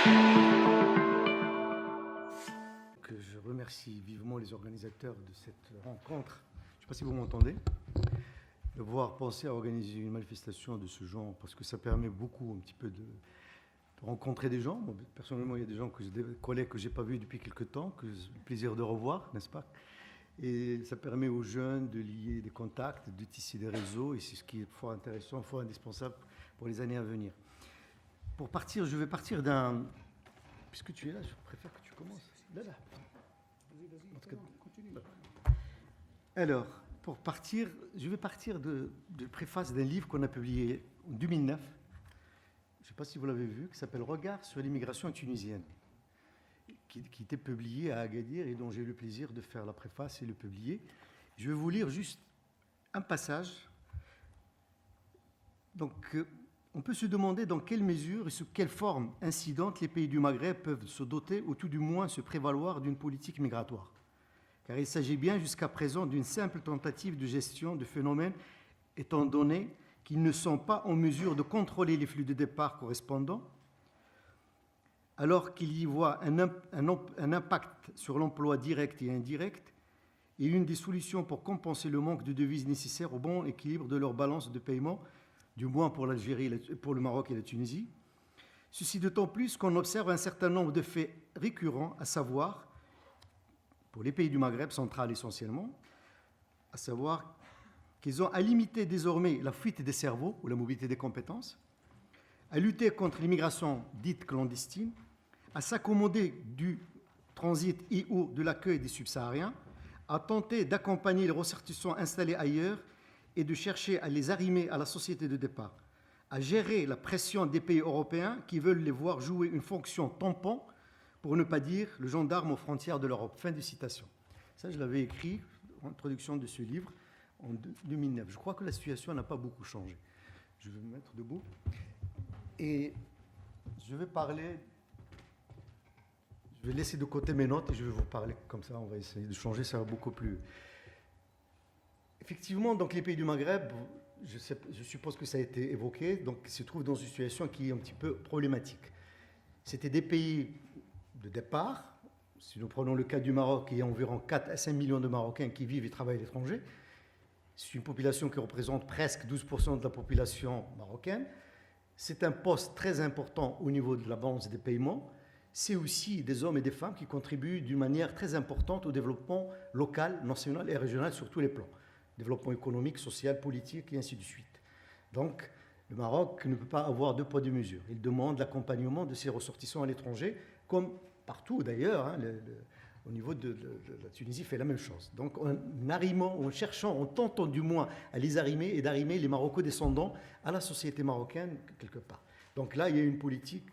Je remercie vivement les organisateurs de cette rencontre. Je ne sais pas si vous m'entendez. D'avoir pensé à organiser une manifestation de ce genre, parce que ça permet beaucoup, un petit peu, de rencontrer des gens. Bon, personnellement, il y a des gens, des collègues que je n'ai pas vus depuis quelques temps, que j'ai le plaisir de revoir, n'est-ce pas? Et ça permet aux jeunes de lier des contacts, de tisser des réseaux, et c'est ce qui est fort intéressant, fort indispensable pour les années à venir. Pour partir, je vais partir d'un... Puisque tu es là, je préfère que tu commences. Là. Vas-y, continue. Alors, pour partir, je vais partir de préface d'un livre qu'on a publié en 2009. Je ne sais pas si vous l'avez vu, qui s'appelle Regard sur l'immigration tunisienne, qui était publié à Agadir et dont j'ai eu le plaisir de faire la préface et le publier. Je vais vous lire juste un passage. Donc, on peut se demander dans quelle mesure et sous quelle forme incidente les pays du Maghreb peuvent se doter, ou tout du moins se prévaloir d'une politique migratoire. Car il s'agit bien jusqu'à présent d'une simple tentative de gestion de phénomènes, étant donné qu'ils ne sont pas en mesure de contrôler les flux de départ correspondants, alors qu'ils y voient un impact sur l'emploi direct et indirect, et une des solutions pour compenser le manque de devises nécessaires au bon équilibre de leur balance de paiement, du moins pour l'Algérie, pour le Maroc et la Tunisie. Ceci d'autant plus qu'on observe un certain nombre de faits récurrents, à savoir, pour les pays du Maghreb central essentiellement, à savoir qu'ils ont à limiter désormais la fuite des cerveaux ou la mobilité des compétences, à lutter contre l'immigration dite clandestine, à s'accommoder du transit et ou de l'accueil des subsahariens, à tenter d'accompagner les ressortissants installés ailleurs et de chercher à les arrimer à la société de départ, à gérer la pression des pays européens qui veulent les voir jouer une fonction tampon, pour ne pas dire le gendarme aux frontières de l'Europe. Fin de citation. Ça, je l'avais écrit en introduction de ce livre en 2009. Je crois que la situation n'a pas beaucoup changé. Je vais me mettre debout. Et je vais parler... Je vais laisser de côté mes notes et je vais vous parler comme ça. On va essayer de changer, ça va beaucoup plus... Effectivement, donc les pays du Maghreb, je suppose que ça a été évoqué, donc se trouvent dans une situation qui est un petit peu problématique. C'était des pays de départ. Si nous prenons le cas du Maroc, il y a environ 4 à 5 millions de Marocains qui vivent et travaillent à l'étranger. C'est une population qui représente presque 12% de la population marocaine. C'est un poste très important au niveau de la balance des paiements. C'est aussi des hommes et des femmes qui contribuent d'une manière très importante au développement local, national et régional sur tous les plans. Développement économique, social, politique et ainsi de suite. Donc, le Maroc ne peut pas avoir deux poids, deux mesures. Il demande l'accompagnement de ses ressortissants à l'étranger, comme partout d'ailleurs, hein, au niveau de la Tunisie fait la même chose. Donc en cherchant, en tentant du moins à les arrimer et d'arrimer les Maroco-descendants à la société marocaine quelque part. Donc là, il y a une politique,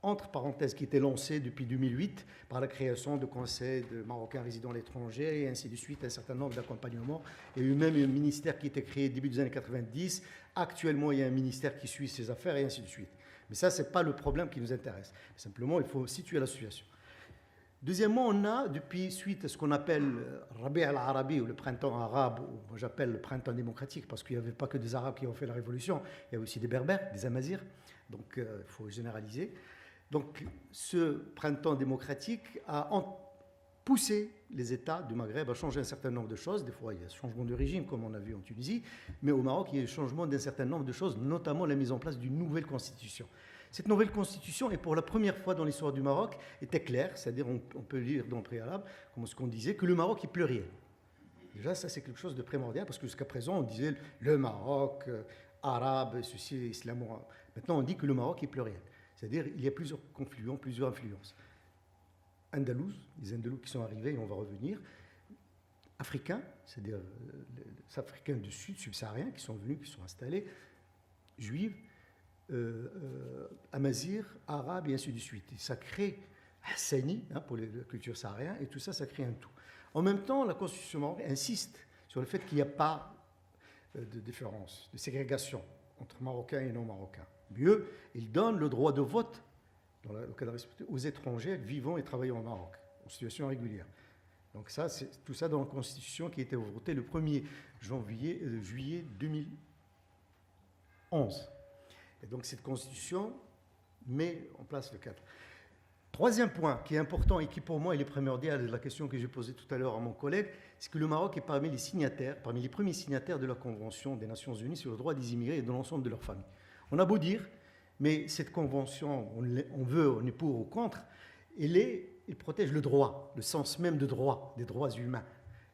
entre parenthèses, qui était lancée depuis 2008 par la création de conseils de Marocains résidant à l'étranger et ainsi de suite, un certain nombre d'accompagnements. Il y a eu même un ministère qui était créé début des années 90. Actuellement, il y a un ministère qui suit ces affaires et ainsi de suite. Mais ça, ce n'est pas le problème qui nous intéresse. Simplement, il faut situer la situation. Deuxièmement, on a, depuis suite à ce qu'on appelle Rabi' al-Arabi, ou le printemps arabe, ou moi j'appelle le printemps démocratique, parce qu'il n'y avait pas que des Arabes qui ont fait la révolution, il y a aussi des Berbères, des Amazirs, donc il faut généraliser. Donc ce printemps démocratique a poussé les États du Maghreb à changer un certain nombre de choses. Des fois, il y a un changement de régime, comme on a vu en Tunisie, mais au Maroc, il y a eu un changement d'un certain nombre de choses, notamment la mise en place d'une nouvelle constitution. Cette nouvelle constitution, et pour la première fois dans l'histoire du Maroc, était claire, c'est-à-dire on peut lire dans le préalable, comme ce qu'on disait, que le Maroc est pluriel. Déjà, ça c'est quelque chose de primordial, parce que jusqu'à présent, on disait le Maroc, arabe, ceci, islamo. Maintenant, on dit que le Maroc est pluriel. C'est-à-dire qu'il y a plusieurs confluents, plusieurs influences. Andalouse, les Andalous qui sont arrivés, et on va revenir. Africains, c'est-à-dire les Africains du Sud, subsahariens, qui sont venus, qui sont installés. Juifs, Amazirs, Arabes, et ainsi de suite. Et ça crée Hassani, hein, pour la culture saharienne, et tout ça, ça crée un tout. En même temps, la Constitution marocaine insiste sur le fait qu'il n'y a pas de différence, de ségrégation entre Marocains et non-Marocains. Mieux, il donne le droit de vote dans le cadre respecté aux étrangers vivant et travaillant au Maroc, en situation régulière. Donc ça, c'est tout ça dans la Constitution qui a été votée le 1er juillet 2011. Et donc cette Constitution met en place le cadre. Troisième point qui est important et qui pour moi est primordial, la question que j'ai posée tout à l'heure à mon collègue, c'est que le Maroc est parmi les premiers signataires de la Convention des Nations Unies sur le droit des immigrés et de l'ensemble de leur famille. On a beau dire, mais cette convention, on veut, on est pour ou contre, elle protège le droit, le sens même de droit, des droits humains.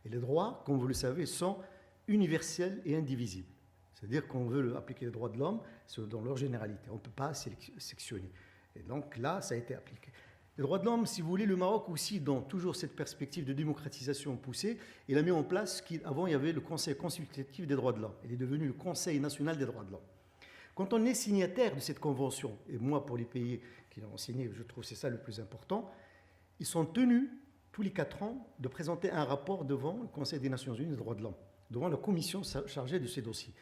Et les droits, comme vous le savez, sont universels et indivisibles. C'est-à-dire qu'on veut appliquer les droits de l'homme dans leur généralité. On ne peut pas sectionner. Et donc là, ça a été appliqué. Les droits de l'homme, si vous voulez, le Maroc aussi, dans toujours cette perspective de démocratisation poussée, il a mis en place, avant il y avait le Conseil consultatif des droits de l'homme. Il est devenu le Conseil national des droits de l'homme. Quand on est signataire de cette convention, et moi pour les pays qui l'ont signé, je trouve que c'est ça le plus important, ils sont tenus tous les 4 ans de présenter un rapport devant le Conseil des Nations Unies des droits de l'homme, devant la commission chargée de ces dossiers.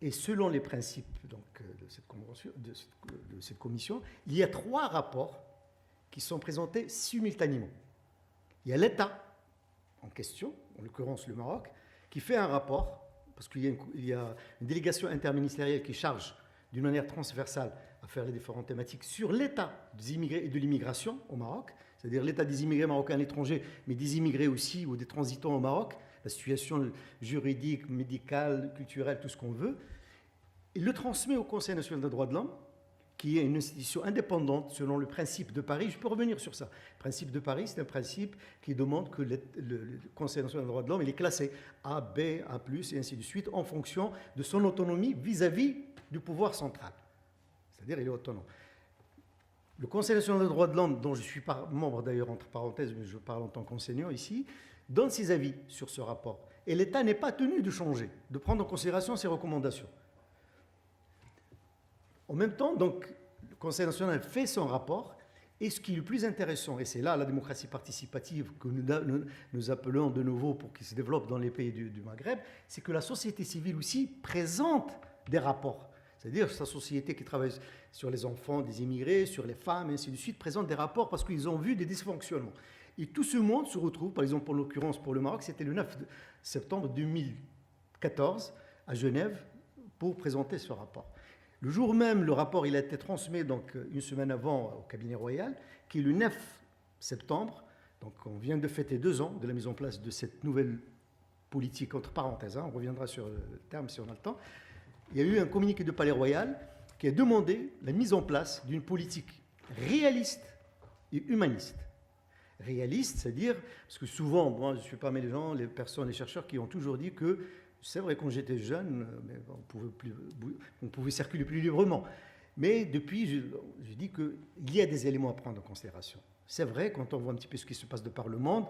Et selon les principes donc, de cette commission, il y a 3 rapports qui sont présentés simultanément. Il y a l'État en question, en l'occurrence le Maroc, qui fait un rapport, parce qu'il y a une délégation interministérielle qui charge d'une manière transversale à faire les différentes thématiques sur l'état des immigrés et de l'immigration au Maroc, c'est-à-dire l'état des immigrés marocains à l'étranger, mais des immigrés aussi ou des transitants au Maroc, la situation juridique, médicale, culturelle, tout ce qu'on veut. Il le transmet au Conseil national des droits de l'homme, qui est une institution indépendante selon le principe de Paris. Je peux revenir sur ça. Le principe de Paris, c'est un principe qui demande que le Conseil national des droits de l'homme il est classé A, B, A+, et ainsi de suite, en fonction de son autonomie vis-à-vis du pouvoir central. C'est-à-dire il est autonome. Le Conseil national des droits de l'homme, dont je suis membre d'ailleurs, entre parenthèses, mais je parle en tant qu'enseignant ici, donne ses avis sur ce rapport. Et l'État n'est pas tenu de changer, de prendre en considération ses recommandations. En même temps, donc, le Conseil national fait son rapport, et ce qui est le plus intéressant, et c'est là la démocratie participative que nous appelons de nouveau pour qu'il se développe dans les pays du Maghreb, c'est que la société civile aussi présente des rapports. C'est-à-dire sa société qui travaille sur les enfants des immigrés, sur les femmes, et ainsi de suite, présente des rapports parce qu'ils ont vu des dysfonctionnements. Et tout ce monde se retrouve, par exemple, en l'occurrence pour le Maroc, c'était le 9 septembre 2014 à Genève pour présenter ce rapport. Le jour même, le rapport il a été transmis donc, une semaine avant au cabinet royal, qui est le 9 septembre. Donc on vient de fêter 2 ans de la mise en place de cette nouvelle politique, entre parenthèses, on reviendra sur le terme si on a le temps. Il y a eu un communiqué de Palais Royal qui a demandé la mise en place d'une politique réaliste et humaniste. Réaliste, c'est-à-dire, parce que souvent, moi je suis parmi les gens, les personnes, les chercheurs qui ont toujours dit que c'est vrai, quand j'étais jeune, on pouvait circuler plus librement. Mais depuis, je dis qu'il y a des éléments à prendre en considération. C'est vrai, quand on voit un petit peu ce qui se passe de par le monde,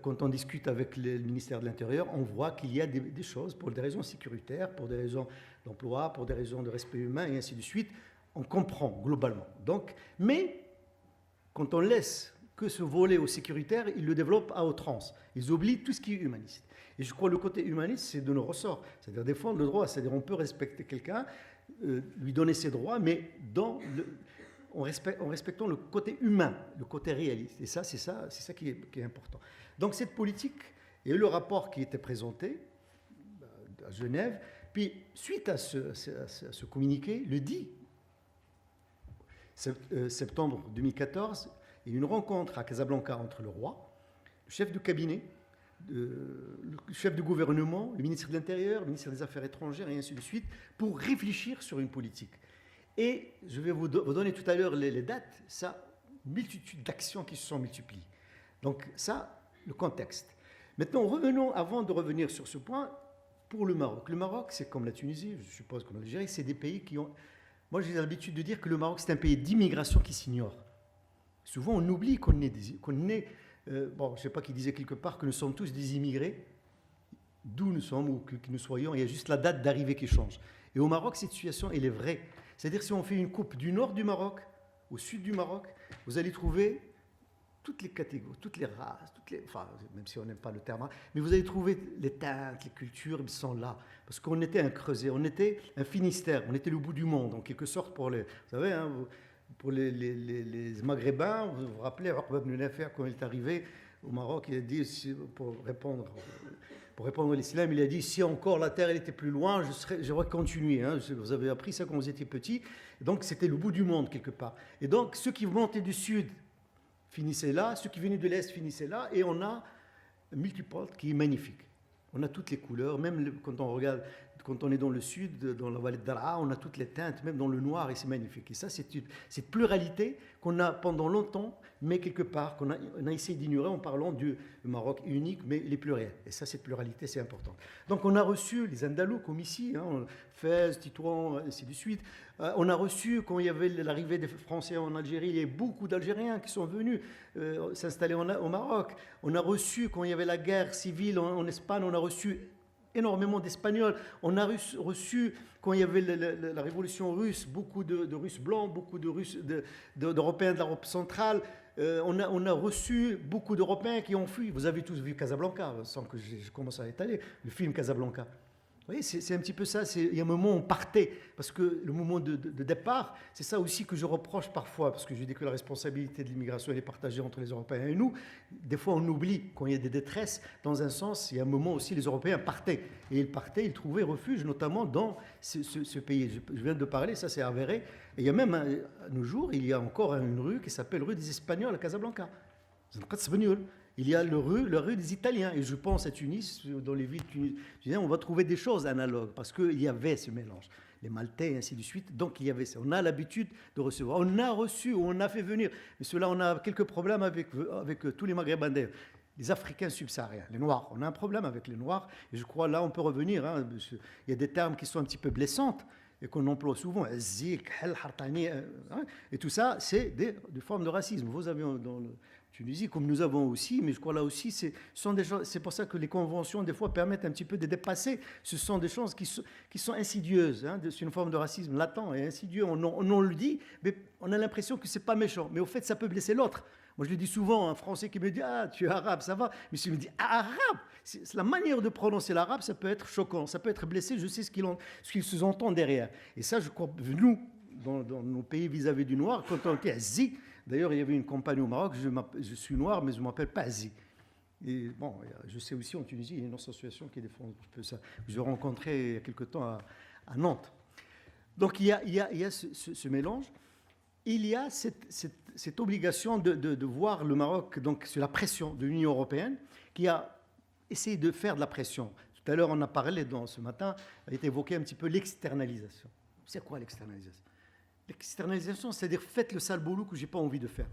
quand on discute avec le ministère de l'Intérieur, on voit qu'il y a des choses pour des raisons sécuritaires, pour des raisons d'emploi, pour des raisons de respect humain, et ainsi de suite. On comprend globalement. Donc, mais quand on laisse que ce volet au sécuritaire, ils le développent à outrance. Ils oublient tout ce qui est humaniste. Et je crois que le côté humaniste, c'est de nos ressorts. C'est-à-dire défendre le droit. C'est-à-dire on peut respecter quelqu'un, lui donner ses droits, mais en respectant le côté humain, le côté réaliste. Et ça, c'est ça qui est important. Donc cette politique et le rapport qui était présenté à Genève, puis suite à ce communiqué, le 10 septembre 2014, il y a eu une rencontre à Casablanca entre le roi, le chef du cabinet, le chef du gouvernement, le ministre de l'Intérieur, le ministre des Affaires étrangères, et ainsi de suite, pour réfléchir sur une politique. Et je vais vous donner tout à l'heure les dates, ça, multitude d'actions qui se sont multipliées. Donc ça, le contexte. Maintenant, revenons, avant de revenir sur ce point, pour le Maroc. Le Maroc, c'est comme la Tunisie, je suppose comme l'Algérie, c'est des pays qui ont... Moi, j'ai l'habitude de dire que le Maroc, c'est un pays d'immigration qui s'ignore. Souvent, on oublie qu'on est je ne sais pas qui disait quelque part que nous sommes tous des immigrés, d'où nous sommes ou que nous soyons, il y a juste la date d'arrivée qui change. Et au Maroc, cette situation, elle est vraie. C'est-à-dire, si on fait une coupe du nord du Maroc au sud du Maroc, vous allez trouver toutes les catégories, toutes les races, enfin, même si on n'aime pas le terme, mais vous allez trouver les teintes, les cultures, ils sont là. Parce qu'on était un creuset, on était un Finistère, on était le bout du monde, en quelque sorte, pour les... Vous savez, pour les Maghrébins, vous vous rappelez, Uqba ibn Nafir, quand il est arrivé au Maroc, il a dit, pour répondre pour répondre à l'islam, il a dit, si encore la terre elle était plus loin, j'aurais continué. Hein. Vous avez appris ça quand vous étiez petit. Donc c'était le bout du monde quelque part. Et donc ceux qui montaient du sud finissaient là, ceux qui venaient de l'est finissaient là, et on a un multipôle qui est magnifique. On a toutes les couleurs, même quand on regarde, quand on est dans le sud, dans la vallée de Daraa, on a toutes les teintes, même dans le noir, et c'est magnifique. Et ça, c'est cette pluralité qu'on a pendant longtemps, mais quelque part, on a essayé d'ignorer en parlant du Maroc unique, mais il est pluriel. Et ça, cette pluralité, c'est important. Donc, on a reçu les Andalous, comme ici, hein, Fès, Tétouan, ainsi de suite. On a reçu, quand il y avait l'arrivée des Français en Algérie, il y a beaucoup d'Algériens qui sont venus s'installer au Maroc. On a reçu, quand il y avait la guerre civile en Espagne, on a reçu énormément d'Espagnols. On a reçu, quand il y avait la révolution russe, beaucoup de Russes blancs, beaucoup d'Européens de l'Europe centrale. On a reçu beaucoup d'Européens qui ont fui. Vous avez tous vu Casablanca, sans que je commence à étaler, le film Casablanca. Vous voyez, c'est un petit peu ça. Il y a un moment où on partait, parce que le moment de départ, c'est ça aussi que je reproche parfois, parce que je dis que la responsabilité de l'immigration elle est partagée entre les Européens et nous. Des fois, on oublie, quand il y a des détresses, dans un sens, il y a un moment aussi, les Européens partaient. Et ils partaient, ils trouvaient refuge, notamment dans ce pays. Je viens de parler, ça c'est avéré. Et il y a même, à nos jours, il y a encore une rue qui s'appelle rue des Espagnols à Casablanca. Il y a la rue des Italiens. Et je pense à Tunis, dans les villes tunisiennes, on va trouver des choses analogues, parce qu'il y avait ce mélange. Les Maltais, et ainsi de suite. Donc, il y avait ça. On a l'habitude de recevoir. On a reçu, on a fait venir. Mais cela, on a quelques problèmes avec tous les Maghrébins d'ailleurs. Les Africains subsahariens, les Noirs. On a un problème avec les Noirs. Et je crois, là, on peut revenir. Hein, il y a des termes qui sont un petit peu blessantes et qu'on emploie souvent. Zik, hel, hartani. Et tout ça, c'est des formes de racisme. Vous avez dans le Tunisie, comme nous avons aussi, mais je crois là aussi, c'est pour ça que les conventions, des fois, permettent un petit peu de dépasser. Ce sont des choses qui sont insidieuses. Hein, c'est une forme de racisme latent et insidieux. On le dit, mais on a l'impression que ce n'est pas méchant. Mais au fait, ça peut blesser l'autre. Moi, je le dis souvent, un Français qui me dit « Ah, tu es arabe, ça va ». Mais s'il me dit ah, « Arabe », c'est la manière de prononcer l'arabe, ça peut être choquant, ça peut être blessé, je sais ce qu'ils sous-entendent derrière. Et ça, je crois, nous, dans nos pays vis-à-vis du noir, quand on dit « Zi », d'ailleurs, il y avait une campagne au Maroc, je suis noir, mais je ne m'appelle pas Zi. Et bon, je sais aussi en Tunisie, il y a une association qui défend un peu ça. Je l'ai rencontré il y a quelque temps à Nantes. Donc, il y a ce mélange. Il y a cette obligation de voir le Maroc donc, sur la pression de l'Union européenne qui a essayé de faire de la pression. Tout à l'heure, on a parlé, ce matin, a été évoqué un petit peu l'externalisation. C'est quoi l'externalisation ? L'externalisation, c'est-à-dire faites le sale boulot que je n'ai pas envie de faire.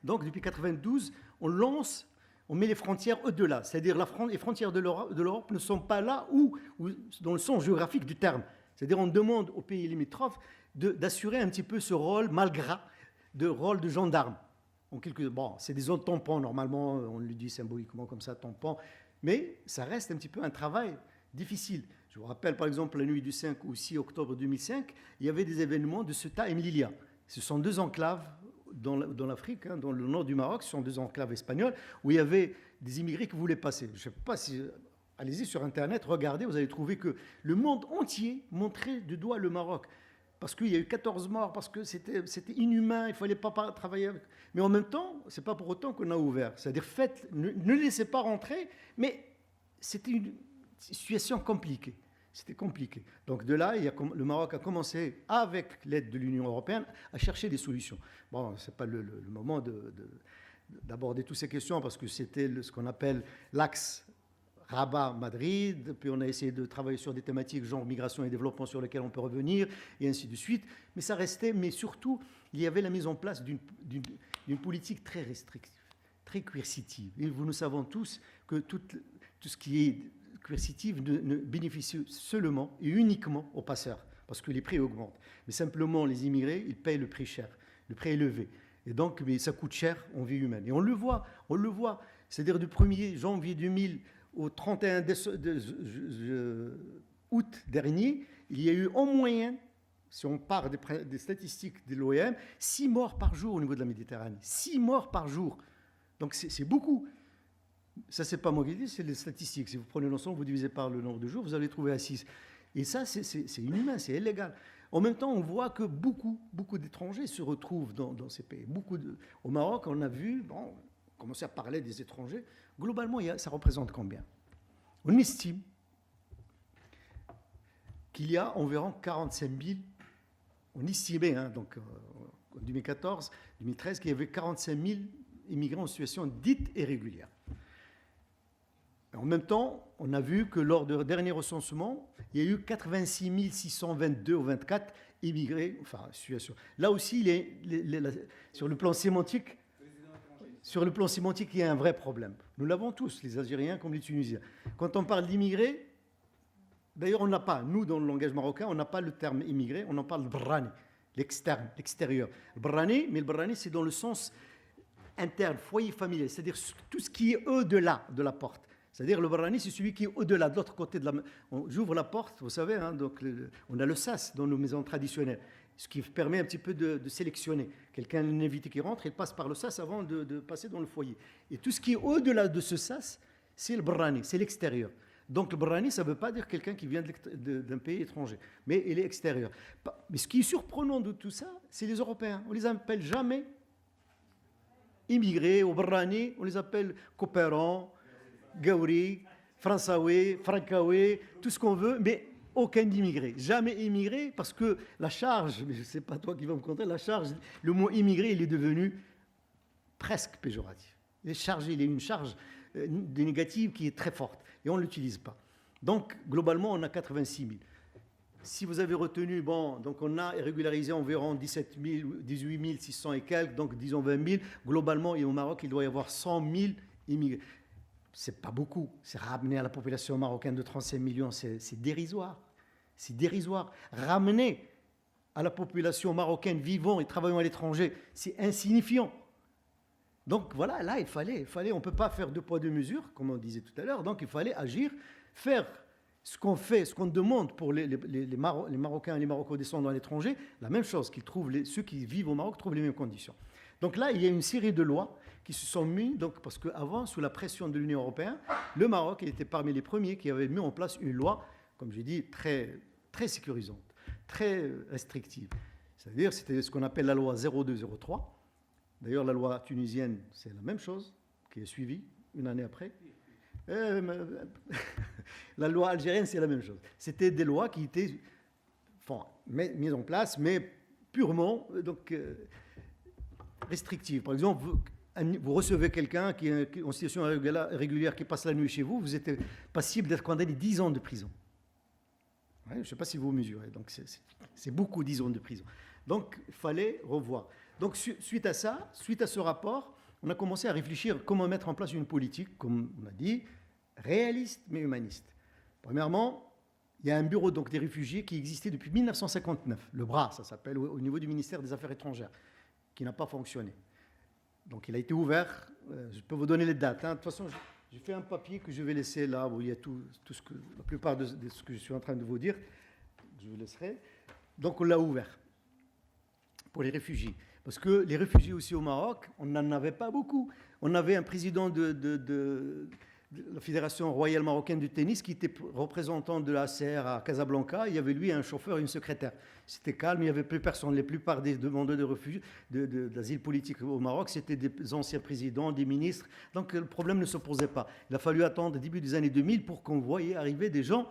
Donc, depuis 1992, on met les frontières au-delà. C'est-à-dire les frontières de l'Europe ne sont pas là dans le sens géographique du terme. C'est-à-dire on demande aux pays limitrophes d'assurer un petit peu ce rôle malgrat, rôle de gendarme. Bon, c'est des zones tampons, normalement, on le dit symboliquement comme ça, tampons, mais ça reste un petit peu un travail difficile. Je vous rappelle par exemple la nuit du 5 ou 6 octobre 2005, il y avait des événements de Ceuta et Melilla. Ce sont deux enclaves dans l'Afrique, hein, dans le nord du Maroc, ce sont deux enclaves espagnoles, où il y avait des immigrés qui voulaient passer. Je ne sais pas si... Allez-y sur Internet, regardez, vous allez trouver que le monde entier montrait du doigt le Maroc. Parce qu'il y a eu 14 morts, parce que c'était inhumain, il ne fallait pas travailler avec. Mais en même temps, ce n'est pas pour autant qu'on a ouvert. C'est-à-dire, ne laissez pas rentrer, mais c'était une situation compliquée. C'était compliqué. Donc de là, le Maroc a commencé, avec l'aide de l'Union européenne, à chercher des solutions. Bon, ce n'est pas le moment d'aborder toutes ces questions, parce que c'était ce qu'on appelle l'axe Rabat-Madrid, puis on a essayé de travailler sur des thématiques genre migration et développement sur lesquelles on peut revenir, et ainsi de suite. Mais ça restait, mais surtout, il y avait la mise en place d'une politique très restrictive, très coercitive. Et nous savons tous que tout ce qui est coercitif ne bénéficie seulement et uniquement aux passeurs, parce que les prix augmentent. Mais simplement, les immigrés, ils payent le prix cher, le prix élevé. Et donc, mais ça coûte cher en vie humaine. Et on le voit. C'est-à-dire du 1er janvier 2000 au 31 août dernier, il y a eu en moyenne, si on part des statistiques de l'OIM, 6 morts par jour au niveau de la Méditerranée. 6 morts par jour. Donc c'est beaucoup. Ça, c'est pas moi qui dis, c'est les statistiques. Si vous prenez l'ensemble, vous divisez par le nombre de jours, vous allez trouver à 6. Et ça, c'est inhumain, c'est illégal. En même temps, on voit que beaucoup d'étrangers se retrouvent dans ces pays. Au Maroc, on a vu, on commençait à parler des étrangers. Globalement, ça représente combien ? On estime qu'il y a environ 45 000, on estimait, donc en 2014, 2013, qu'il y avait 45 000 immigrants en situation dite irrégulière. En même temps, on a vu que lors du dernier recensement, il y a eu 86 622 ou 24 immigrés, enfin, situation. Là aussi, sur le plan sémantique, il y a un vrai problème. Nous l'avons tous, les Algériens comme les Tunisiens. Quand on parle d'immigrés, d'ailleurs, on n'a pas, nous, dans le langage marocain, on n'a pas le terme immigré, on en parle de brani, l'externe, l'extérieur. Le brani, mais le brani, c'est dans le sens interne, foyer familial, c'est-à-dire tout ce qui est au-delà de la porte. C'est-à-dire le brani, c'est celui qui est au-delà, de l'autre côté de la... J'ouvre la porte, vous savez, donc on a le sas dans nos maisons traditionnelles, ce qui permet un petit peu de sélectionner. Quelqu'un, un invité qui rentre, il passe par le sas avant de passer dans le foyer. Et tout ce qui est au-delà de ce sas, c'est le brani, c'est l'extérieur. Donc le brani, ça ne veut pas dire quelqu'un qui vient d'un pays étranger, mais il est extérieur. Mais ce qui est surprenant de tout ça, c'est les Européens. On ne les appelle jamais immigrés ou brani, on les appelle coopérants, Gaouri, Françaoui, Francaoui, tout ce qu'on veut, mais aucun immigré. Jamais immigré, parce que la charge, mais je ne sais pas toi qui vas me conter, la charge, le mot immigré, il est devenu presque péjoratif. Il est une charge négative qui est très forte, et on ne l'utilise pas. Donc, globalement, on a 86 000. Si vous avez retenu, donc on a régularisé environ 18 600 et quelques, donc disons 20 000. Globalement, et au Maroc, il doit y avoir 100 000 immigrés. C'est pas beaucoup. C'est ramené à la population marocaine de 35 millions, c'est dérisoire. C'est dérisoire. Ramener à la population marocaine vivant et travaillant à l'étranger, c'est insignifiant. Donc voilà, là, il fallait, on ne peut pas faire deux poids, deux mesures, comme on disait tout à l'heure. Donc il fallait agir, faire ce qu'on fait, ce qu'on demande pour les Marocains et les Maroco-descendants à l'étranger, la même chose, ceux qui vivent au Maroc trouvent les mêmes conditions. Donc là, il y a une série de lois qui se sont mises, parce qu'avant, sous la pression de l'Union européenne, le Maroc était parmi les premiers qui avaient mis en place une loi, comme j'ai dit, très, très sécurisante, très restrictive. C'est-à-dire, c'était ce qu'on appelle la loi 0203. D'ailleurs, la loi tunisienne, c'est la même chose, qui est suivie une année après. La loi algérienne, c'est la même chose. C'était des lois qui étaient mises en place, mais purement restrictives. Par exemple, vous recevez quelqu'un qui est en situation irrégulière, qui passe la nuit chez vous, vous êtes passible d'être condamné 10 ans de prison. Ouais, je ne sais pas si vous mesurez. Donc c'est beaucoup, 10 ans de prison. Donc il fallait revoir. Donc suite à ce rapport, on a commencé à réfléchir comment mettre en place une politique, comme on a dit, réaliste mais humaniste. Premièrement, il y a un bureau donc, des réfugiés qui existait depuis 1959. Le BRA, ça s'appelle, au niveau du ministère des Affaires étrangères, qui n'a pas fonctionné. Donc il a été ouvert, je peux vous donner les dates. De toute façon, j'ai fait un papier que je vais laisser là, où il y a la plupart de ce que je suis en train de vous dire, je vous laisserai. Donc on l'a ouvert pour les réfugiés. Parce que les réfugiés aussi au Maroc, on n'en avait pas beaucoup. On avait un président de la Fédération royale marocaine du tennis qui était représentant de l'ACR à Casablanca. Il y avait lui un chauffeur et une secrétaire. C'était calme, il n'y avait plus personne. La plupart des demandeurs de refuge, d'asile politique au Maroc, c'était des anciens présidents, des ministres. Donc le problème ne se posait pas. Il a fallu attendre le début des années 2000 pour qu'on voyait arriver des gens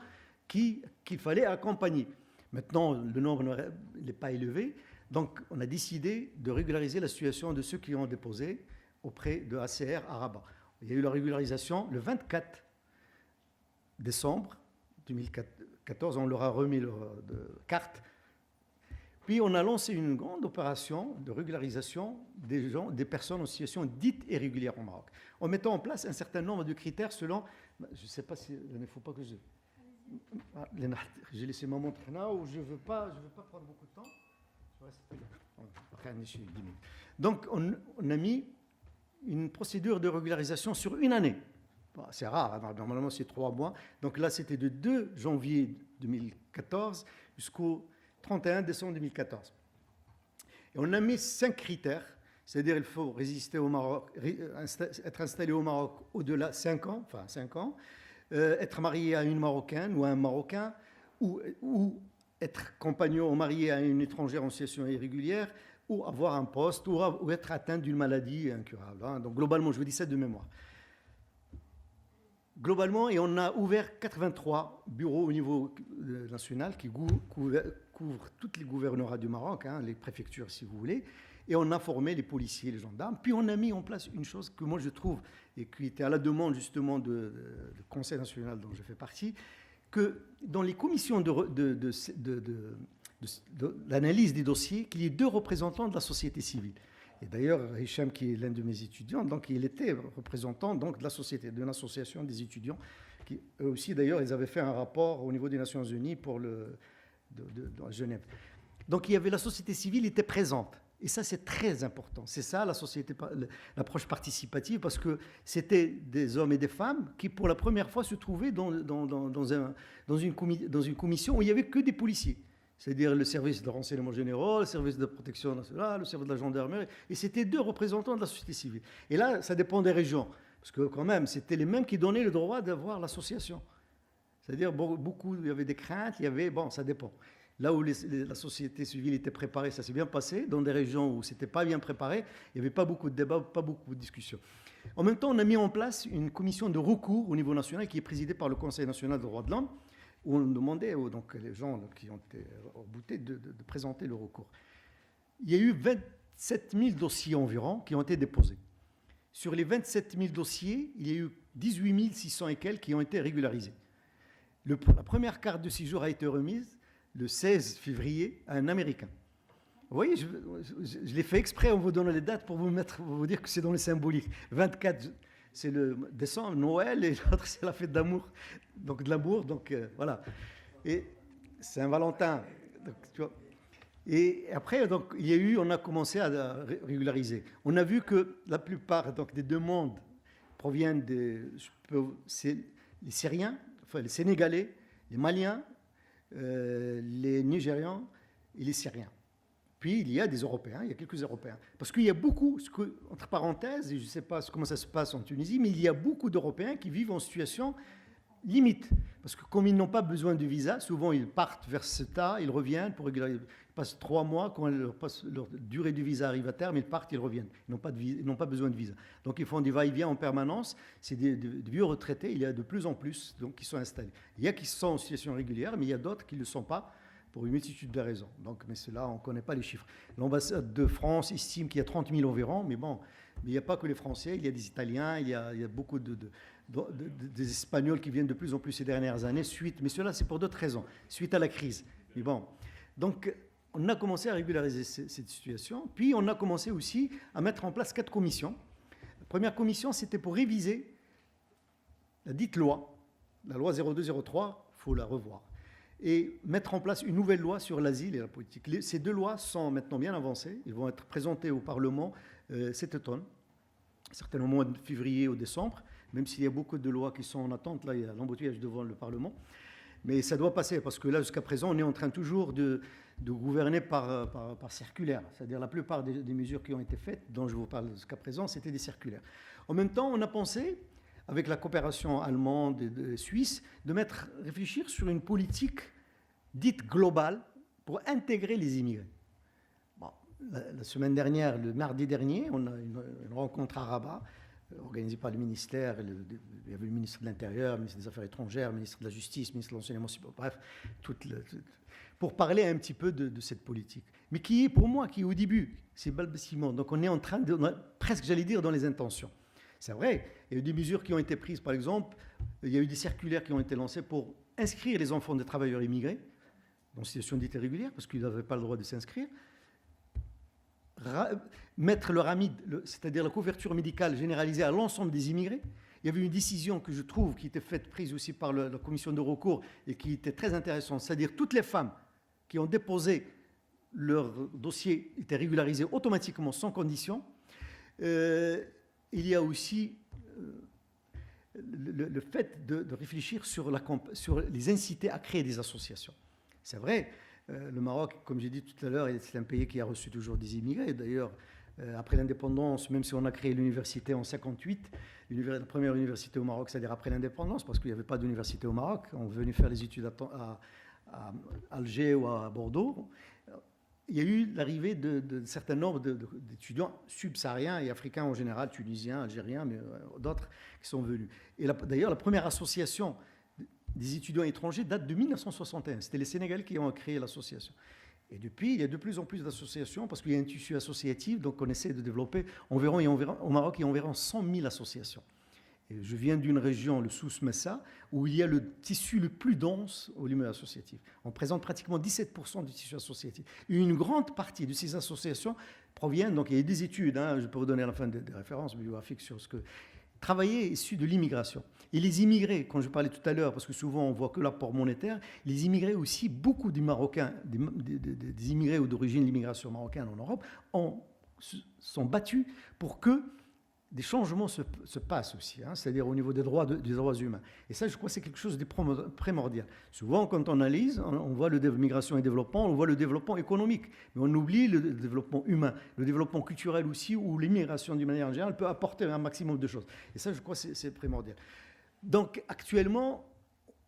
qu'il fallait accompagner. Maintenant, le nombre n'est pas élevé. Donc, on a décidé de régulariser la situation de ceux qui ont déposé auprès de ACR à Rabat. Il y a eu la régularisation le 24 décembre 2014. On leur a remis leur carte. Puis, on a lancé une grande opération de régularisation des personnes en situation dite irrégulière au Maroc, en mettant en place un certain nombre de critères selon... Je ne sais pas si... Il ne faut pas que je... J'ai laissé ma montre là où je ne veux pas prendre beaucoup de temps. Donc, on a mis une procédure de régularisation sur une année. C'est rare, normalement c'est 3 mois. Donc là, c'était de 2 janvier 2014 jusqu'au 31 décembre 2014. Et on a mis 5 critères, c'est-à-dire il faut résister au Maroc, être installé au Maroc au-delà de 5 ans, être marié à une Marocaine ou à un Marocain, ou être compagnon ou marié à une étrangère en situation irrégulière, ou avoir un poste, ou être atteint d'une maladie incurable. Donc globalement, je vous dis ça de mémoire. Globalement, et on a ouvert 83 bureaux au niveau national qui couvrent toutes les gouvernorats du Maroc, hein, les préfectures si vous voulez, et on a formé les policiers, les gendarmes. Puis on a mis en place une chose que moi je trouve, et qui était à la demande justement du Conseil national dont je fais partie, que dans les commissions l'analyse des dossiers, qu'il y ait 2 représentants de la société civile. Et d'ailleurs, Hicham, qui est l'un de mes étudiants, donc il était représentant donc, de la société, d'une association des étudiants, qui eux aussi, d'ailleurs, ils avaient fait un rapport au niveau des Nations Unies pour de Genève. Donc il y avait la société civile était présente. Et ça, c'est très important. C'est ça, l'approche participative, parce que c'était des hommes et des femmes qui, pour la première fois, se trouvaient dans une commission où il n'y avait que des policiers. C'est-à-dire le service de renseignement général, le service de protection nationale, le service de la gendarmerie. Et c'était 2 représentants de la société civile. Et là, ça dépend des régions. Parce que quand même, c'était les mêmes qui donnaient le droit d'avoir l'association. C'est-à-dire, beaucoup, il y avait des craintes, ça dépend. Là où la société civile était préparée, ça s'est bien passé. Dans des régions où ce n'était pas bien préparé, il n'y avait pas beaucoup de débats, pas beaucoup de discussions. En même temps, on a mis en place une commission de recours au niveau national qui est présidée par le Conseil national des droits de l'homme, où on demandait donc, les gens qui ont été rebootés de présenter le recours. Il y a eu 27 000 dossiers environ qui ont été déposés. Sur les 27 000 dossiers, il y a eu 18 600 et quelques qui ont été régularisés. La première carte de séjour a été remise le 16 février à un Américain. Vous voyez, je l'ai fait exprès en vous donnant les dates pour vous dire que c'est dans le symbolique. 24, c'est le décembre, Noël, et l'autre, c'est la fête d'amour. Donc de l'amour, voilà. Et Saint-Valentin. Tu vois. Et après, donc, on a commencé à régulariser. On a vu que la plupart des demandes proviennent les Syriens, enfin les Sénégalais, les Maliens, les Nigérians et les Syriens. Puis il y a des Européens, il y a quelques Européens. Parce qu'il y a beaucoup, entre parenthèses, et je ne sais pas comment ça se passe en Tunisie, mais il y a beaucoup d'Européens qui vivent en situation limite. Parce que comme ils n'ont pas besoin de visa, souvent ils partent vers CETA, ils reviennent pour régulariser. Ils passent 3 mois, quand leur durée du visa arrive à terme, ils partent, ils reviennent. Ils n'ont pas besoin de visa. Donc ils font des va-et-vient en permanence. C'est des vieux retraités, il y a de plus en plus donc, qui sont installés. Il y a qui sont en situation régulière, mais il y a d'autres qui ne le sont pas pour une multitude de raisons. Donc, mais cela, on ne connaît pas les chiffres. L'ambassade de France estime qu'il y a 30 000 environ, mais bon, il n'y a pas que les Français, il y a des Italiens, il y a beaucoup des Espagnols qui viennent de plus en plus ces dernières années, mais cela c'est pour d'autres raisons, suite à la crise. Mais bon, donc on a commencé à régulariser cette situation, puis on a commencé aussi à mettre en place 4 commissions. La première commission, c'était pour réviser la dite loi, la loi 0203, il faut la revoir, et mettre en place une nouvelle loi sur l'asile et la politique. Ces 2 lois sont maintenant bien avancées, elles vont être présentées au Parlement cet automne, certainement au mois de février ou décembre, même s'il y a beaucoup de lois qui sont en attente, là il y a l'embouteillage devant le Parlement. Mais ça doit passer, parce que là, jusqu'à présent, on est en train toujours de gouverner par circulaire. C'est-à-dire la plupart des mesures qui ont été faites, dont je vous parle jusqu'à présent, c'était des circulaires. En même temps, on a pensé, avec la coopération allemande et suisse, de réfléchir sur une politique dite globale pour intégrer les immigrés. Bon, la semaine dernière, le mardi dernier, on a une rencontre à Rabat, organisée par le ministère, il y avait le ministre de l'Intérieur, le ministre des Affaires étrangères, le ministre de la Justice, le ministre de l'Enseignement supérieur, bref, pour parler un petit peu de cette politique. Mais qui est, pour moi, qui est au début, c'est balbutiement. Donc on est en train presque, j'allais dire, dans les intentions. C'est vrai, il y a eu des mesures qui ont été prises, par exemple, il y a eu des circulaires qui ont été lancées pour inscrire les enfants des travailleurs immigrés, en situation dite irrégulière, parce qu'ils n'avaient pas le droit de s'inscrire, mettre le RAMID, c'est-à-dire la couverture médicale généralisée à l'ensemble des immigrés. Il y avait une décision que je trouve qui était prise aussi par la commission de recours et qui était très intéressante, c'est-à-dire toutes les femmes qui ont déposé leur dossier étaient régularisées automatiquement sans condition. Il y a aussi le fait de réfléchir sur les inciter à créer des associations. C'est vrai, le Maroc, comme j'ai dit tout à l'heure, c'est un pays qui a reçu toujours des immigrés. D'ailleurs, après l'indépendance, même si on a créé l'université en 1958, la première université au Maroc, c'est-à-dire après l'indépendance, parce qu'il n'y avait pas d'université au Maroc, on venait faire les études à Alger ou à Bordeaux. il y a eu l'arrivée de certain nombre d'étudiants subsahariens et africains en général, tunisiens, algériens, mais d'autres qui sont venus. Et d'ailleurs, la première association des étudiants étrangers date de 1961. C'était les Sénégalais qui ont créé l'association. Et depuis, il y a de plus en plus d'associations parce qu'il y a un tissu associatif, donc on essaie de développer. Au Maroc, il y a environ 100 000 associations. Et je viens d'une région, le Souss-Massa, où il y a le tissu le plus dense au niveau associatif. On présente pratiquement 17% du tissu associatif. Et une grande partie de ces associations proviennent, donc il y a des études, je peux vous donner à la fin des références bibliographiques sur ce que... Travailler issus de l'immigration. Et les immigrés, quand je parlais tout à l'heure, parce que souvent on voit que l'apport monétaire, les immigrés aussi, beaucoup des Marocains, des immigrés ou d'origine de l'immigration marocaine en Europe, sont battus pour que des changements se passent aussi, c'est-à-dire au niveau des droits humains. Et ça, je crois que c'est quelque chose de primordial. Souvent, quand on analyse, on voit le migration et développement, on voit le développement économique, mais on oublie le développement humain, le développement culturel aussi, où l'immigration, d'une manière générale, peut apporter un maximum de choses. Et ça, je crois que c'est primordial. Donc, actuellement,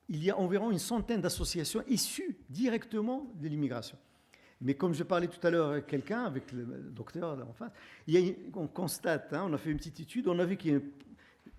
il y a environ une centaine d'associations issues directement de l'immigration. Mais comme je parlais tout à l'heure avec quelqu'un, avec le docteur là en face, on constate, on a fait une petite étude, on a vu que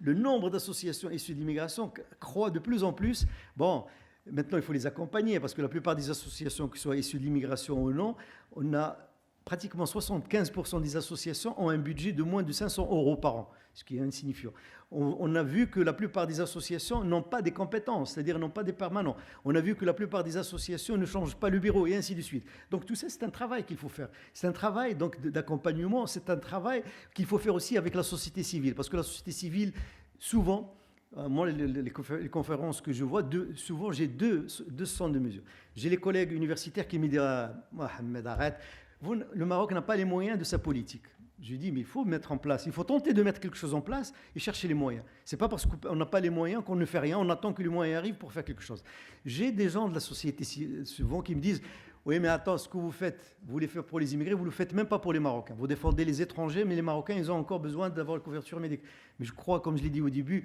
le nombre d'associations issues de l'immigration croît de plus en plus. Bon, maintenant il faut les accompagner parce que la plupart des associations, que ce soit issues de l'immigration ou non, on a pratiquement 75% des associations ont un budget de moins de 500 € par an, ce qui est insignifiant. On a vu que la plupart des associations n'ont pas des compétences, c'est-à-dire n'ont pas des permanents. On a vu que la plupart des associations ne changent pas le bureau et ainsi de suite. Donc tout ça, c'est un travail qu'il faut faire. C'est un travail donc d'accompagnement, c'est un travail qu'il faut faire aussi avec la société civile. Parce que la société civile, souvent, moi, les conférences que je vois, souvent j'ai deux centres de mesure. J'ai les collègues universitaires qui me disent « Mohamed, arrête, le Maroc n'a pas les moyens de sa politique ». Je lui dis, mais il faut mettre en place, il faut tenter de mettre quelque chose en place et chercher les moyens. Ce n'est pas parce qu'on n'a pas les moyens qu'on ne fait rien, on attend que les moyens arrivent pour faire quelque chose. J'ai des gens de la société souvent qui me disent, oui mais attends, ce que vous faites, vous voulez faire pour les immigrés, vous ne le faites même pas pour les Marocains. Vous défendez les étrangers, mais les Marocains, ils ont encore besoin d'avoir une couverture médicale. Mais je crois, comme je l'ai dit au début,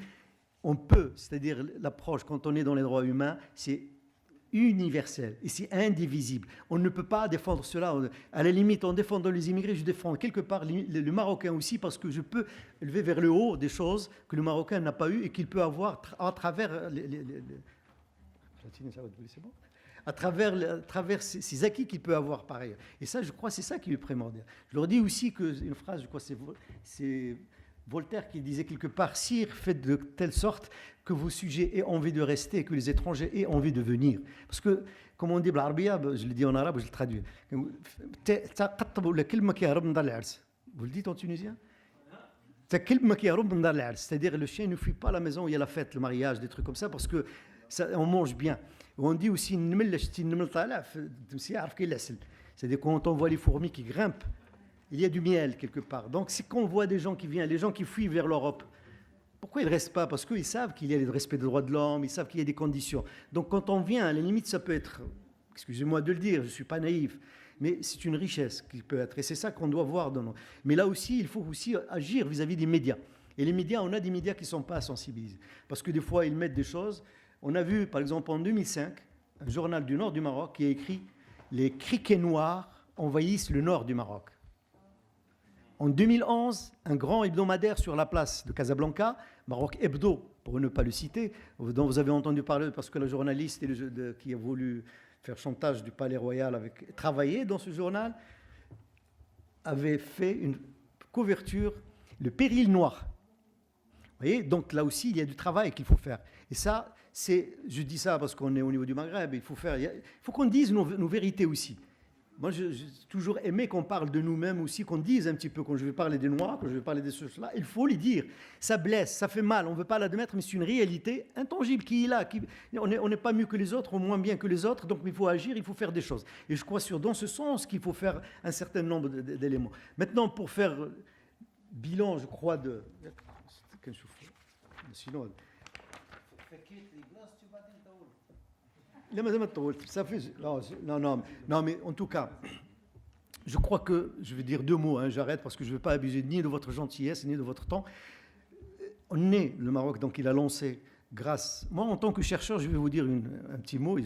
on peut, c'est-à-dire l'approche quand on est dans les droits humains, c'est universel et c'est indivisible. On ne peut pas défendre cela. À la limite, en défendant les immigrés, je défends quelque part le Marocain aussi parce que je peux élever vers le haut des choses que le Marocain n'a pas eu et qu'il peut avoir à travers à travers ces acquis qu'il peut avoir par ailleurs. Et ça, je crois, c'est ça qui est primordial. Je leur dis aussi que, une phrase, je crois, c'est Voltaire qui disait quelque part, sire, faites de telle sorte que vos sujets aient envie de rester et que les étrangers aient envie de venir. Parce que, comme on dit l'arabia, je le dis en arabe, je le traduis. Vous le dites en tunisien? C'est-à-dire le chien ne fuit pas la maison où il y a la fête, le mariage, des trucs comme ça, parce que on mange bien. On dit aussi, c'est-à-dire quand on voit les fourmis qui grimpent, il y a du miel quelque part. Donc, c'est qu'on voit des gens qui viennent, les gens qui fuient vers l'Europe. Pourquoi ils ne restent pas? Parce qu'ils savent qu'il y a le respect des droits de l'homme, ils savent qu'il y a des conditions. Donc, quand on vient, à la limite, ça peut être, excusez-moi de le dire, je ne suis pas naïf, mais c'est une richesse qui peut être. Et c'est ça qu'on doit voir dans nos... Mais là aussi, il faut aussi agir vis-à-vis des médias. Et les médias, on a des médias qui ne sont pas sensibilisés. Parce que des fois, ils mettent des choses. On a vu, par exemple, en 2005, un journal du nord du Maroc qui a écrit « Les criquets noirs envahissent le nord du Maroc ». En 2011, un grand hebdomadaire sur la place de Casablanca, Maroc Hebdo, pour ne pas le citer, dont vous avez entendu parler parce que le journaliste qui a voulu faire chantage du Palais Royal, travaillé dans ce journal, avait fait une couverture, le péril noir. Vous voyez, donc là aussi, il y a du travail qu'il faut faire. Et ça, je dis ça parce qu'on est au niveau du Maghreb, il faut qu'on dise nos vérités aussi. Moi, j'ai toujours aimé qu'on parle de nous-mêmes aussi, qu'on dise un petit peu, quand je vais parler des Noirs, quand je vais parler de ceux-là, il faut les dire. Ça blesse, ça fait mal, on ne veut pas l'admettre, mais c'est une réalité intangible qui est là. On n'est pas mieux que les autres, ou moins bien que les autres, donc il faut agir, il faut faire des choses. Et je crois dans ce sens qu'il faut faire un certain nombre d'éléments. Maintenant, pour faire bilan, je crois, sinon... Ça fait, non, mais en tout cas, je crois que, je vais dire deux mots, j'arrête parce que je ne veux pas abuser ni de votre gentillesse, ni de votre temps. On est, le Maroc, donc il a lancé, moi en tant que chercheur, je vais vous dire un petit mot,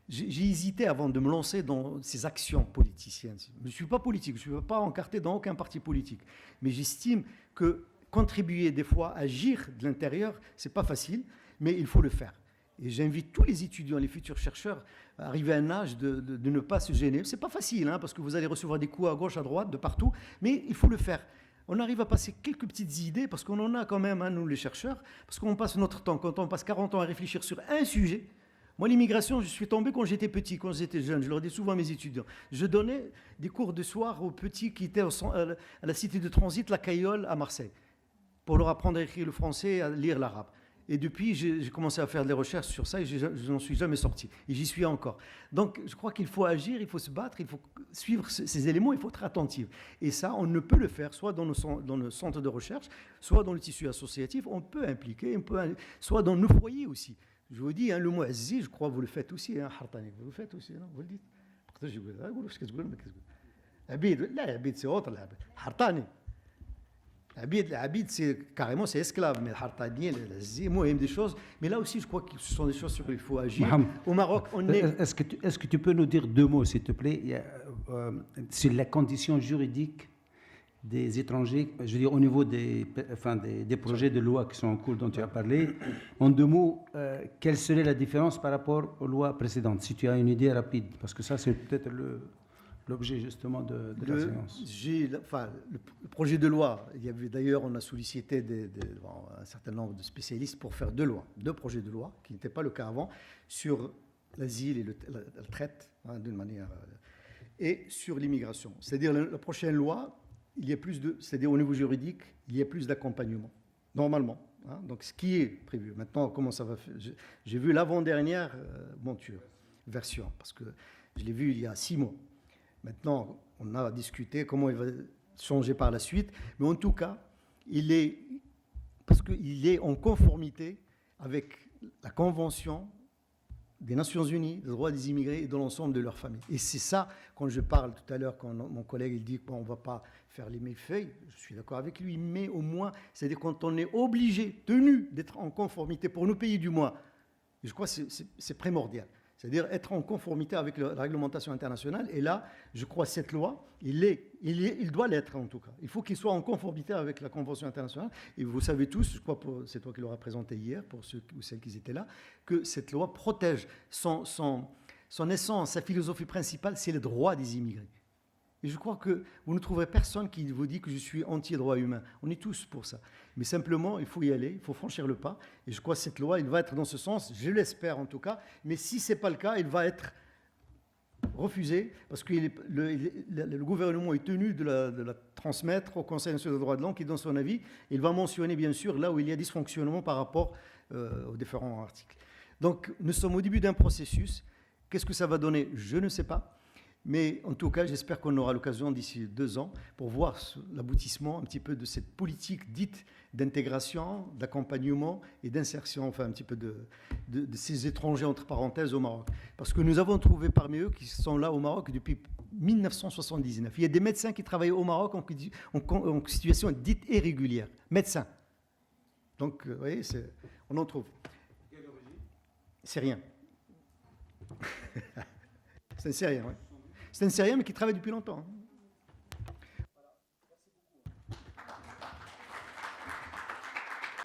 j'ai hésité avant de me lancer dans ces actions politiciennes. Je ne suis pas politique, je ne suis pas encarté dans aucun parti politique. Mais j'estime que contribuer des fois, agir de l'intérieur, ce n'est pas facile, mais il faut le faire. Et j'invite tous les étudiants, les futurs chercheurs, à arriver à un âge de ne pas se gêner. Ce n'est pas facile, hein, parce que vous allez recevoir des coups à gauche, à droite, de partout, mais il faut le faire. On arrive à passer quelques petites idées, parce qu'on en a quand même, hein, nous les chercheurs, parce qu'on passe notre temps, quand on passe 40 ans à réfléchir sur un sujet. Moi, l'immigration, je suis tombé quand j'étais petit, quand j'étais jeune. Je leur dis souvent à mes étudiants. Je donnais des cours de soir aux petits qui étaient à la cité de transit, la Caillole, à Marseille, pour leur apprendre à écrire le français et à lire l'arabe. Et depuis, j'ai commencé à faire des recherches sur ça et je n'en suis jamais sorti. Et j'y suis encore. Donc, je crois qu'il faut agir, il faut se battre, il faut suivre ces éléments, il faut être attentif. Et ça, on ne peut le faire soit dans le centre de recherche, soit dans le tissu associatif. On peut impliquer, soit dans nos foyers aussi. Je vous dis, hein, le mot azzi, je crois que vous le faites aussi, hein, hartani. Vous le faites aussi, non? Vous le dites. Abid, là, Abid, c'est autre, hartani. Abid, c'est carrément, c'est esclave, mais le hartani, l'azzi, moi, il y a des choses. Mais là aussi, je crois que ce sont des choses sur lesquelles il faut agir. Mohamed, au Maroc, on est. Est-ce que tu peux nous dire deux mots, s'il te plaît, sur la condition juridique des étrangers, je veux dire au niveau des projets de loi qui sont en cours dont tu as parlé. En deux mots, quelle serait la différence par rapport aux lois précédentes, si tu as une idée rapide, parce que ça c'est peut-être l'objet justement de la séance. Le projet de loi, il y avait d'ailleurs, on a sollicité un certain nombre de spécialistes pour faire deux projets de loi, qui n'était pas le cas avant, sur l'asile et la traite, hein, d'une manière, et sur l'immigration. C'est-à-dire la prochaine loi, il y a c'est-à-dire au niveau juridique, il y a plus d'accompagnement, normalement. Hein, donc ce qui est prévu. Maintenant, comment ça va faire? J'ai vu l'avant-dernière version, parce que je l'ai vu il y a 6 mois. Maintenant, on a discuté comment il va changer par la suite, mais en tout cas, parce qu'il est en conformité avec la Convention des Nations Unies, des droits des immigrés et de l'ensemble de leur famille. Et c'est ça, quand je parle tout à l'heure, quand mon collègue il dit qu'on ne va pas faire les millefeuilles, je suis d'accord avec lui, mais au moins, c'est-à-dire quand on est obligé, tenu d'être en conformité pour nous payer du moins, et je crois que c'est primordial. C'est-à-dire être en conformité avec la réglementation internationale. Et là, je crois que cette loi, il doit l'être en tout cas. Il faut qu'il soit en conformité avec la Convention internationale. Et vous savez tous, je crois que c'est toi qui l'auras présenté hier, pour ceux ou celles qui étaient là, que cette loi protège son essence, sa philosophie principale, c'est le droit des immigrés. Et je crois que vous ne trouverez personne qui vous dit que je suis anti-droit humain. On est tous pour ça. Mais simplement, il faut y aller, il faut franchir le pas. Et je crois que cette loi, il va être dans ce sens, je l'espère en tout cas. Mais si ce n'est pas le cas, il va être refusé, parce que le gouvernement est tenu de la transmettre au Conseil national des droits de l'homme, qui donne son avis. Il va mentionner, bien sûr, là où il y a dysfonctionnement par rapport aux différents articles. Donc, nous sommes au début d'un processus. Qu'est-ce que ça va donner? Je ne sais pas. Mais en tout cas, j'espère qu'on aura l'occasion d'ici 2 ans pour voir l'aboutissement un petit peu de cette politique dite d'intégration, d'accompagnement et d'insertion, enfin un petit peu de ces étrangers entre parenthèses au Maroc. Parce que nous avons trouvé parmi eux qui sont là au Maroc depuis 1979. Il y a des médecins qui travaillent au Maroc en situation dite irrégulière. Médecins. Donc, vous voyez, on en trouve. Quelle origine? Syrien. C'est un Syrien, oui. C'est un Syrien, mais qui travaille depuis longtemps.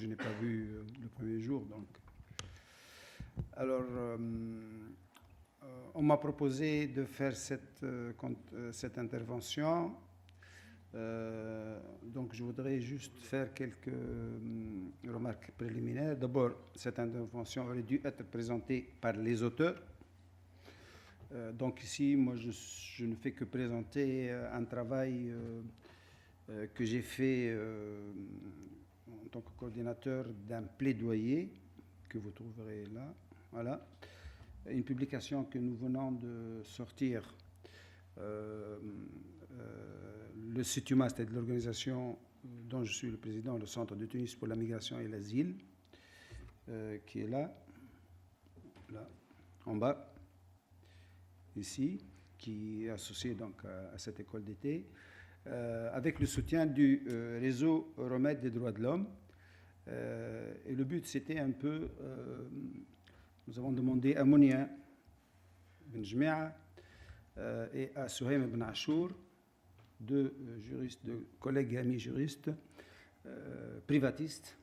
Je n'ai pas vu le premier jour, donc. Alors, on m'a proposé de faire cette intervention. Donc, je voudrais juste faire quelques remarques préliminaires. D'abord, cette intervention aurait dû être présentée par les auteurs. Donc ici, moi, je ne fais que présenter un travail que j'ai fait en tant que coordinateur d'un plaidoyer que vous trouverez là. Voilà. Une publication que nous venons de sortir. Le CITUMA, c'est l'organisation dont je suis le président, le Centre de Tunis pour la migration et l'asile, qui est là, en bas. Ici, qui est associé donc à cette école d'été, avec le soutien du réseau Remède des droits de l'homme. Et le but, c'était un peu, nous avons demandé à Monia Ben Jme'a et à Souhaim Ben Achour, deux juristes, deux collègues et amis juristes, privatistes,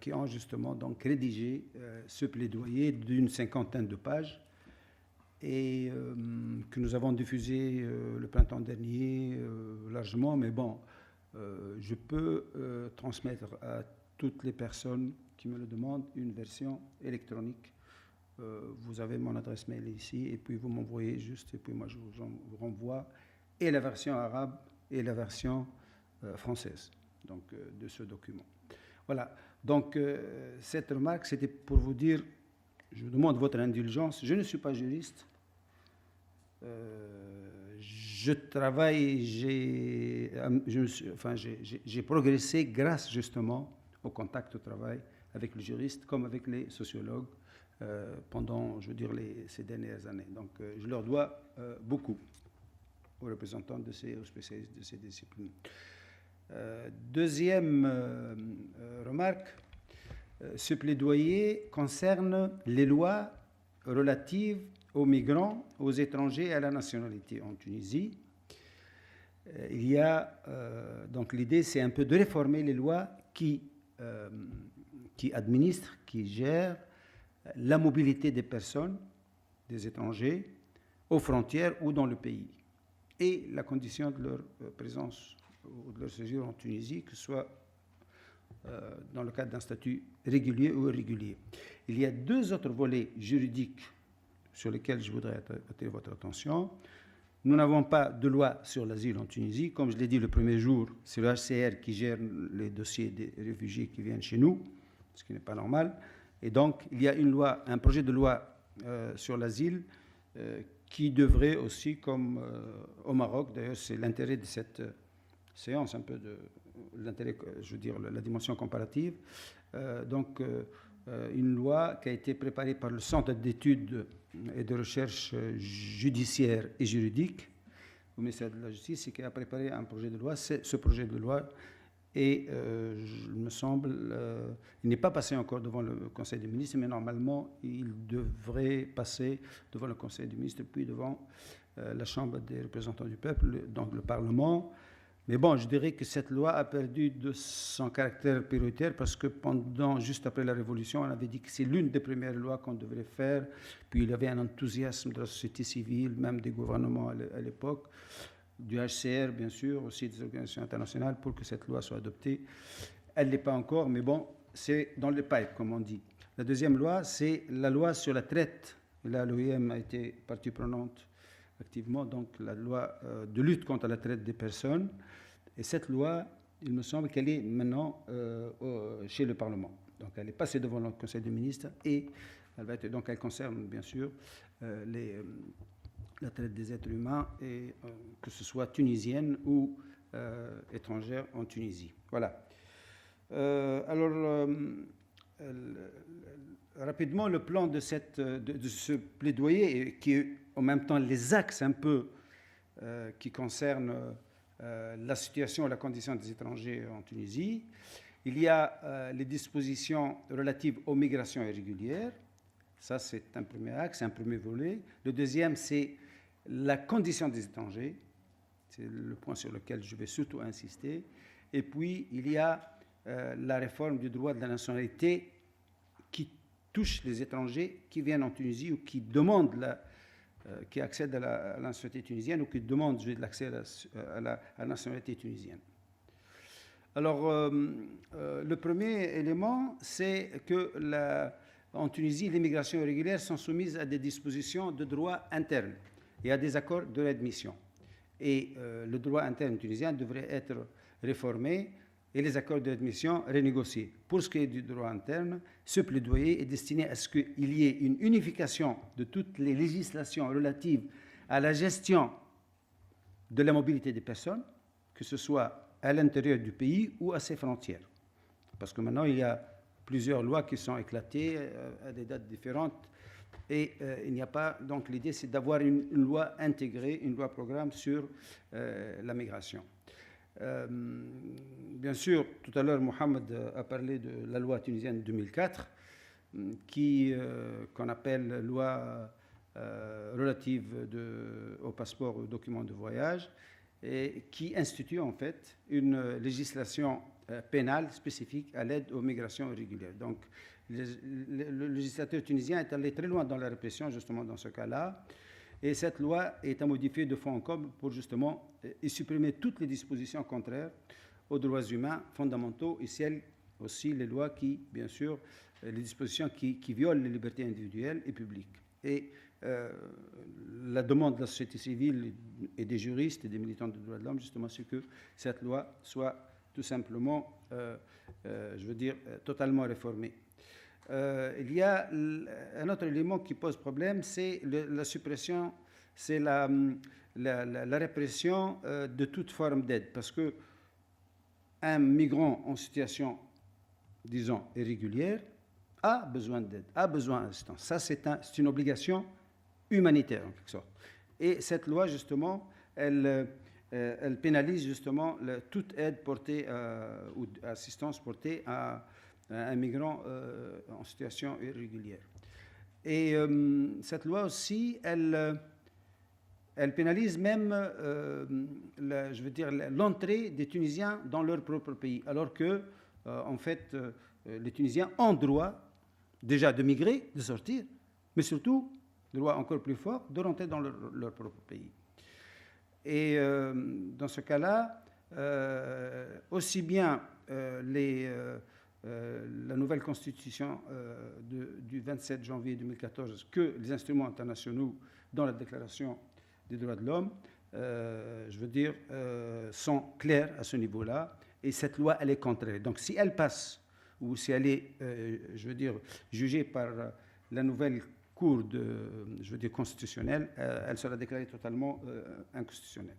qui ont justement donc rédigé ce plaidoyer d'une 50aine de pages et que nous avons diffusé le printemps dernier largement, mais bon, je peux transmettre à toutes les personnes qui me le demandent une version électronique. Vous avez mon adresse mail ici, et puis vous m'envoyez juste, et puis moi je vous renvoie et la version arabe et la version française donc, de ce document. Voilà, donc cette remarque, c'était pour vous dire, je vous demande votre indulgence, je ne suis pas juriste, je travaille, j'ai progressé grâce justement au contact au travail avec les juristes comme avec les sociologues pendant, je veux dire, ces dernières années. Donc je leur dois beaucoup aux représentants aux spécialistes de ces disciplines. Deuxième remarque, ce plaidoyer concerne les lois relatives aux migrants, aux étrangers et à la nationalité en Tunisie. Il y a, donc l'idée, c'est un peu de réformer les lois qui administrent, qui gèrent la mobilité des personnes, des étrangers, aux frontières ou dans le pays, et la condition de leur présence ou de leur séjour en Tunisie, que ce soit dans le cadre d'un statut régulier ou irrégulier. Il y a deux autres volets juridiques sur lesquels je voudrais attirer votre attention. Nous n'avons pas de loi sur l'asile en Tunisie. Comme je l'ai dit le premier jour, c'est le HCR qui gère les dossiers des réfugiés qui viennent chez nous, ce qui n'est pas normal. Et donc, il y a un projet de loi sur l'asile qui devrait aussi, comme au Maroc, d'ailleurs c'est l'intérêt de cette séance, un peu de l'intérêt, je veux dire, la dimension comparative, une loi qui a été préparée par le Centre d'études et de recherche judiciaire et juridique au ministère de la Justice et qui a préparé un projet de loi. Ce projet de loi et il me semble, il n'est pas passé encore devant le Conseil des ministres, mais normalement il devrait passer devant le Conseil des ministres puis devant la Chambre des représentants du peuple, donc le Parlement. Mais bon, je dirais que cette loi a perdu de son caractère prioritaire parce que juste après la Révolution, on avait dit que c'est l'une des premières lois qu'on devrait faire. Puis il y avait un enthousiasme de la société civile, même des gouvernements à l'époque, du HCR bien sûr, aussi des organisations internationales pour que cette loi soit adoptée. Elle ne l'est pas encore, mais bon, c'est dans le pipe, comme on dit. La deuxième loi, c'est la loi sur la traite. Là, l'OIM a été partie prenante activement, donc la loi de lutte contre la traite des personnes. Et cette loi, il me semble qu'elle est maintenant chez le Parlement. Donc elle est passée devant le Conseil des ministres et elle concerne bien sûr la traite des êtres humains, et que ce soit tunisienne ou étrangère en Tunisie. Voilà. Rapidement, le plan de ce plaidoyer, qui est en même temps les axes un peu qui concernent la situation et la condition des étrangers en Tunisie. Il y a les dispositions relatives aux migrations irrégulières. Ça, c'est un premier axe, un premier volet. Le deuxième, c'est la condition des étrangers. C'est le point sur lequel je vais surtout insister. Et puis, il y a la réforme du droit de la nationalité qui touche les étrangers qui viennent en Tunisie ou qui demandent qui accèdent à la nationalité tunisienne ou qui demandent l'accès à la nationalité tunisienne. Alors, le premier élément, c'est que en Tunisie, les migrations irrégulières sont soumises à des dispositions de droit interne et à des accords de réadmission. Et le droit interne tunisien devrait être réformé et les accords de réadmission renégociés. Pour ce qui est du droit interne, ce plaidoyer est destiné à ce qu'il y ait une unification de toutes les législations relatives à la gestion de la mobilité des personnes, que ce soit à l'intérieur du pays ou à ses frontières. Parce que maintenant, il y a plusieurs lois qui sont éclatées à des dates différentes et il n'y a pas... Donc l'idée, c'est d'avoir une loi intégrée, une loi programme sur la migration. Bien sûr, tout à l'heure, Mohamed a parlé de la loi tunisienne de 2004, qu'on appelle loi relative au passeport ou aux documents de voyage, et qui institue en fait une législation pénale spécifique à l'aide aux migrations irrégulières. Donc, le législateur tunisien est allé très loin dans la répression, justement, dans ce cas-là. Et cette loi est à modifier de fond en comble pour, justement, y supprimer toutes les dispositions contraires aux droits humains fondamentaux et celles aussi, les lois qui, bien sûr, les dispositions qui violent les libertés individuelles et publiques. Et la demande de la société civile et des juristes et des militants des droits de l'homme, justement, c'est que cette loi soit tout simplement, totalement réformée. Il y a un autre élément qui pose problème, c'est la suppression, c'est la répression de toute forme d'aide. Parce que un migrant en situation, disons, irrégulière, a besoin d'aide, a besoin d'assistance. Ça, c'est une obligation humanitaire, en quelque sorte. Et cette loi, justement, elle pénalise, justement, toute aide portée ou assistance portée à un migrant en situation irrégulière. Et cette loi aussi, elle pénalise même, l'entrée des Tunisiens dans leur propre pays, alors que, en fait, les Tunisiens ont droit déjà de migrer, de sortir, mais surtout, droit encore plus fort, de rentrer dans leur propre pays. Et dans ce cas-là, aussi bien la nouvelle constitution du 27 janvier 2014 que les instruments internationaux dans la déclaration des droits de l'homme, sont clairs à ce niveau-là. Et cette loi, elle est contraire. Donc si elle passe, ou si elle est, jugée par la nouvelle Cour constitutionnelle, elle sera déclarée totalement inconstitutionnelle.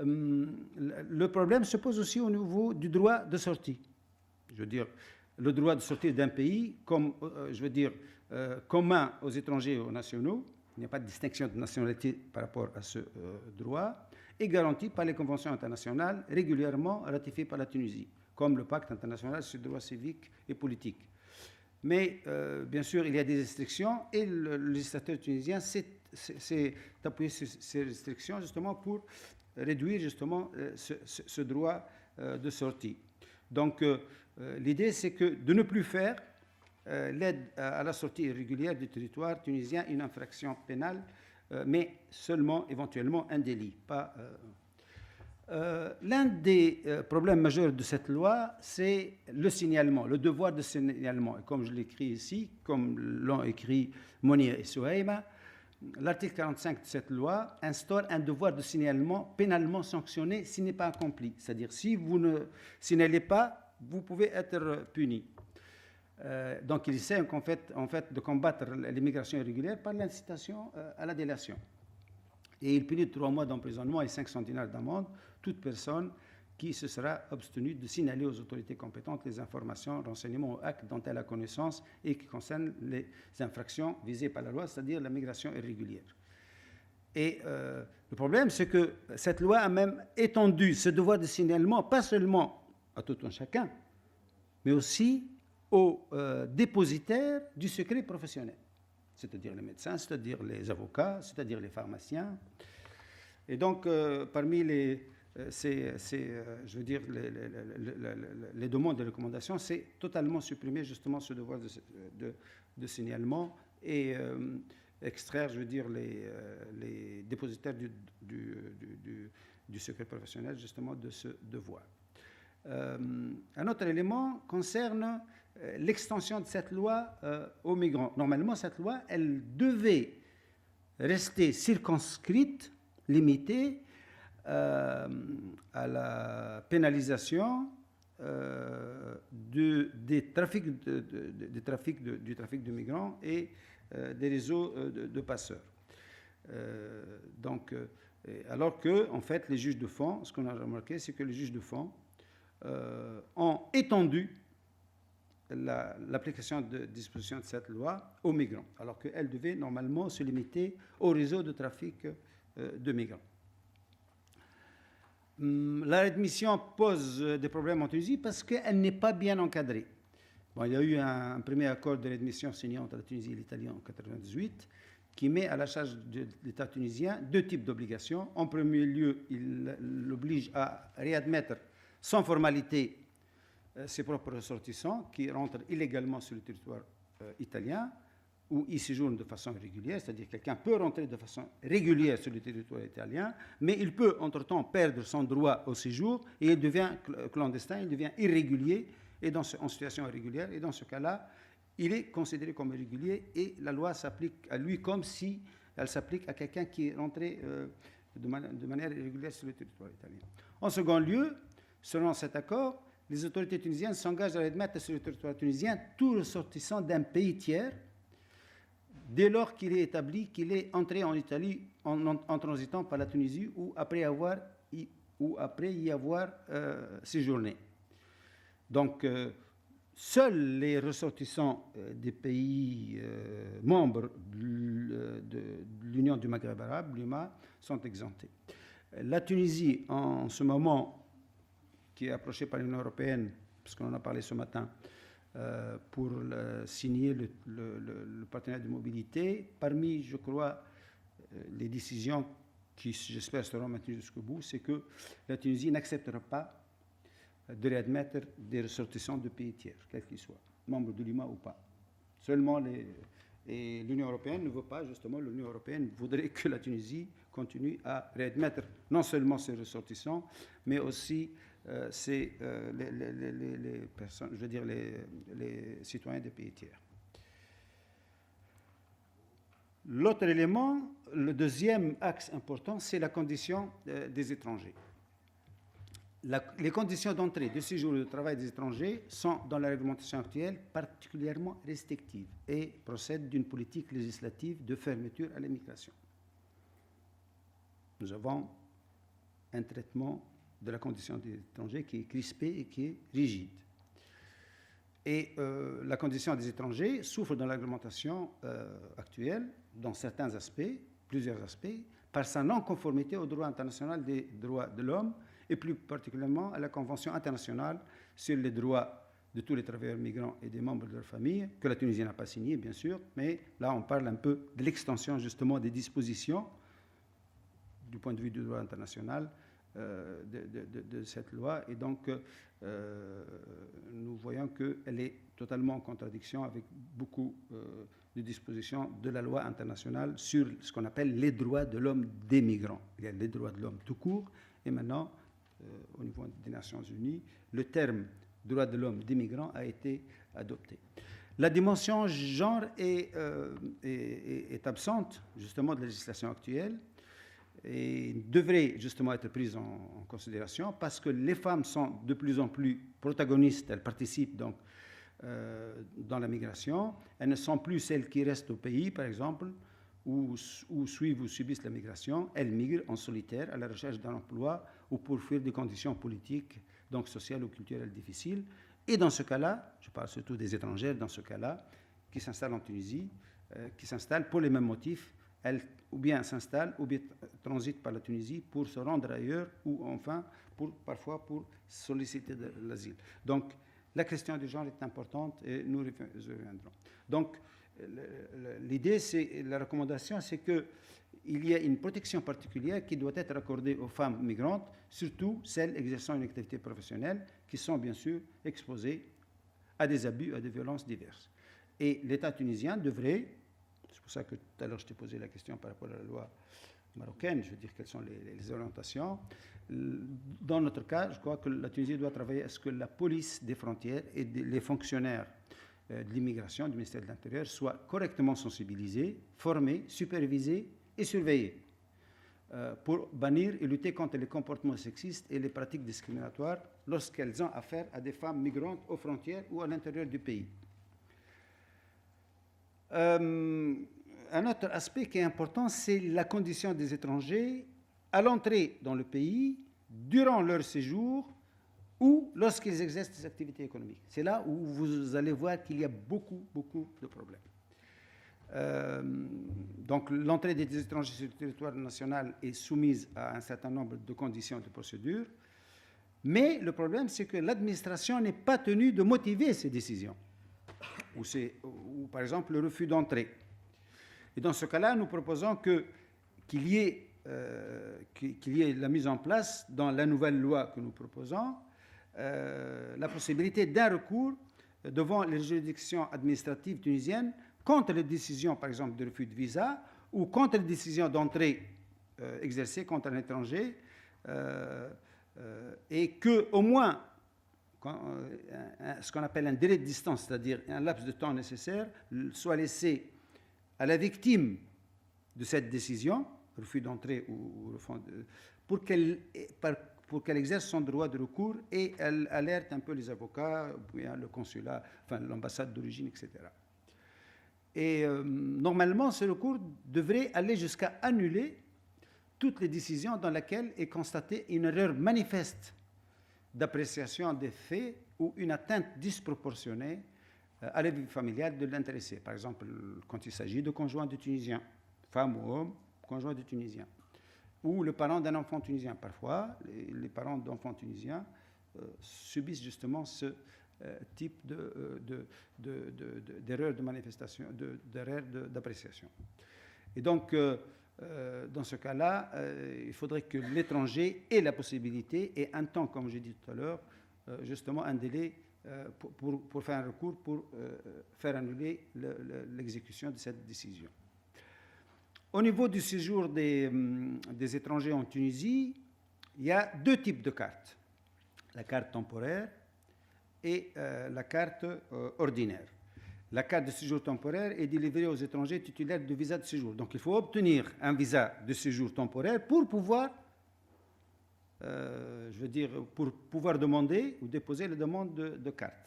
Le problème se pose aussi au niveau du droit de sortie. Le droit de sortir d'un pays, commun aux étrangers et aux nationaux, il n'y a pas de distinction de nationalité par rapport à ce droit, est garanti par les conventions internationales régulièrement ratifiées par la Tunisie, comme le pacte international sur les droits civiques et politiques. Mais bien sûr, il y a des restrictions et le législateur tunisien s'est appuyé sur ces restrictions justement pour réduire justement ce droit de sortie. Donc l'idée, c'est que de ne plus faire l'aide à la sortie irrégulière du territoire tunisien une infraction pénale, mais seulement éventuellement un délit. L'un des problèmes majeurs de cette loi, c'est le signalement, le devoir de signalement. Et comme je l'écris ici, comme l'ont écrit Monia et Souhaïma, l'article 45 de cette loi instaure un devoir de signalement pénalement sanctionné s'il n'est pas accompli. C'est-à-dire, si vous ne signalez pas, vous pouvez être puni. Donc, il essaie en fait de combattre l'immigration irrégulière par l'incitation à la délation. Et il punit de 3 mois d'emprisonnement et 500 dinars d'amende toute personne qui se sera abstenue de signaler aux autorités compétentes les informations, renseignements ou actes dont elle a connaissance et qui concernent les infractions visées par la loi, c'est-à-dire la migration irrégulière. Et le problème, c'est que cette loi a même étendu ce devoir de signalement, pas seulement à tout un chacun, mais aussi aux dépositaires du secret professionnel, c'est-à-dire les médecins, c'est-à-dire les avocats, c'est-à-dire les pharmaciens. Et donc, parmi les demandes et recommandations, c'est totalement supprimer justement ce devoir de signalement et extraire, les dépositaires du secret professionnel justement de ce devoir. Un autre élément concerne l'extension de cette loi aux migrants. Normalement, cette loi, elle devait rester circonscrite, limitée à la pénalisation du trafic de migrants et des réseaux de passeurs. Alors que, en fait, les juges de fond, ce qu'on a remarqué, c'est que les juges de fond ont étendu l'application de dispositions de cette loi aux migrants, alors qu'elle devait normalement se limiter au réseau de trafic de migrants. La réadmission pose des problèmes en Tunisie parce qu'elle n'est pas bien encadrée. Bon, il y a eu un premier accord de réadmission signé entre la Tunisie et l'Italie en 1998 qui met à la charge de l'État tunisien 2 types d'obligations. En premier lieu, il l'oblige à réadmettre sans formalité ses propres ressortissants qui rentrent illégalement sur le territoire italien ou y séjournent de façon irrégulière, c'est-à-dire quelqu'un peut rentrer de façon régulière sur le territoire italien, mais il peut entre-temps perdre son droit au séjour et il devient clandestin, il devient irrégulier et en situation irrégulière, et dans ce cas-là, il est considéré comme irrégulier et la loi s'applique à lui comme si elle s'applique à quelqu'un qui est rentré de manière irrégulière sur le territoire italien. En second lieu, selon cet accord, les autorités tunisiennes s'engagent à admettre sur le territoire tunisien tout ressortissant d'un pays tiers dès lors qu'il est établi qu'il est entré en Italie en transitant par la Tunisie ou après y avoir séjourné. Donc, seuls les ressortissants des pays membres de l'Union du Maghreb arabe, l'UMA, sont exemptés. La Tunisie, en ce moment, qui est approchée par l'Union européenne, parce qu'on en a parlé ce matin, pour signer le partenariat de mobilité. Parmi, je crois, les décisions qui, j'espère, seront maintenues jusqu'au bout, c'est que la Tunisie n'acceptera pas de réadmettre des ressortissants de pays tiers, quels qu'ils soient, membres de l'UMA ou pas. Seulement, et l'Union européenne ne veut pas, justement, l'Union européenne voudrait que la Tunisie continue à réadmettre non seulement ses ressortissants, mais aussi les personnes, je veux dire les citoyens des pays tiers. L'autre élément, le deuxième axe important, c'est la condition des étrangers. Les conditions d'entrée, de séjour et de travail des étrangers sont, dans la réglementation actuelle, particulièrement restrictives et procèdent d'une politique législative de fermeture à l'immigration. Nous avons un traitement de la condition des étrangers qui est crispé et qui est rigide. Et la condition des étrangers souffre dans la réglementation actuelle, dans certains aspects, plusieurs aspects, par sa non-conformité au droit international des droits de l'homme et plus particulièrement à la Convention internationale sur les droits de tous les travailleurs migrants et des membres de leur famille, que la Tunisie n'a pas signé, bien sûr, mais là on parle un peu de l'extension justement des dispositions du point de vue du droit international de cette loi, et donc nous voyons qu'elle est totalement en contradiction avec beaucoup de dispositions de la loi internationale sur ce qu'on appelle les droits de l'homme des migrants. Il y a les droits de l'homme tout court, et maintenant, au niveau des Nations Unies, le terme droits de l'homme des migrants a été adopté. La dimension genre est absente justement de la législation actuelle, et devrait justement être prise en considération parce que les femmes sont de plus en plus protagonistes, elles participent donc dans la migration, elles ne sont plus celles qui restent au pays, par exemple, ou suivent ou subissent la migration, elles migrent en solitaire à la recherche d'un emploi ou pour fuir des conditions politiques, donc sociales ou culturelles difficiles. Et dans ce cas-là, je parle surtout des étrangères, dans ce cas-là, qui s'installent en Tunisie, qui s'installent pour les mêmes motifs, elles ou bien s'installent ou bien transitent par la Tunisie pour se rendre ailleurs ou enfin parfois pour solliciter de l'asile. Donc la question du genre est importante et nous y reviendrons. Donc l'idée, la recommandation, c'est qu'il y a une protection particulière qui doit être accordée aux femmes migrantes, surtout celles exerçant une activité professionnelle qui sont bien sûr exposées à des abus, à des violences diverses. Et l'État tunisien devrait, c'est pour ça que tout à l'heure je t'ai posé la question par rapport à la loi marocaine, je veux dire quelles sont les orientations. Dans notre cas, je crois que la Tunisie doit travailler à ce que la police des frontières et les fonctionnaires de l'immigration, du ministère de l'Intérieur, soient correctement sensibilisés, formés, supervisés et surveillés pour bannir et lutter contre les comportements sexistes et les pratiques discriminatoires lorsqu'elles ont affaire à des femmes migrantes aux frontières ou à l'intérieur du pays. Un autre aspect qui est important, c'est la condition des étrangers à l'entrée dans le pays, durant leur séjour ou lorsqu'ils exercent des activités économiques. C'est là où vous allez voir qu'il y a beaucoup de problèmes. Donc l'entrée des étrangers sur le territoire national est soumise à un certain nombre de conditions de procédure, mais le problème, c'est que l'administration n'est pas tenue de motiver ces décisions, ou par exemple le refus d'entrée. Et dans ce cas-là, nous proposons qu'il y ait la mise en place, dans la nouvelle loi que nous proposons, la possibilité d'un recours devant les juridictions administratives tunisiennes contre les décisions, par exemple, de refus de visa ou contre les décisions d'entrée exercées contre un étranger, et qu'au moins, ce qu'on appelle un délai de distance, c'est-à-dire un laps de temps nécessaire, soit laissé à la victime de cette décision, refus d'entrée ou pour qu'elle exerce son droit de recours et elle alerte un peu les avocats, le consulat, enfin l'ambassade d'origine, etc. Et normalement, ce recours devrait aller jusqu'à annuler toutes les décisions dans lesquelles est constatée une erreur manifeste d'appréciation des faits ou une atteinte disproportionnée à la vie familiale de l'intéressé. Par exemple, quand il s'agit de conjoints de Tunisiens, femmes ou hommes, conjoints de Tunisiens, ou le parent d'un enfant tunisien. Parfois, les parents d'enfants tunisiens subissent justement ce type d'erreur de manifestation, d'erreur d'appréciation. Et donc, dans ce cas-là, il faudrait que l'étranger ait la possibilité, et un temps, comme j'ai dit tout à l'heure, justement un délai pour faire un recours, pour faire annuler l'exécution de cette décision. Au niveau du séjour des étrangers en Tunisie, il y a deux types de cartes. La carte temporaire et la carte ordinaire. La carte de séjour temporaire est délivrée aux étrangers titulaires de visa de séjour. Donc il faut obtenir un visa de séjour temporaire pour pouvoir, pour pouvoir demander ou déposer la demande de carte.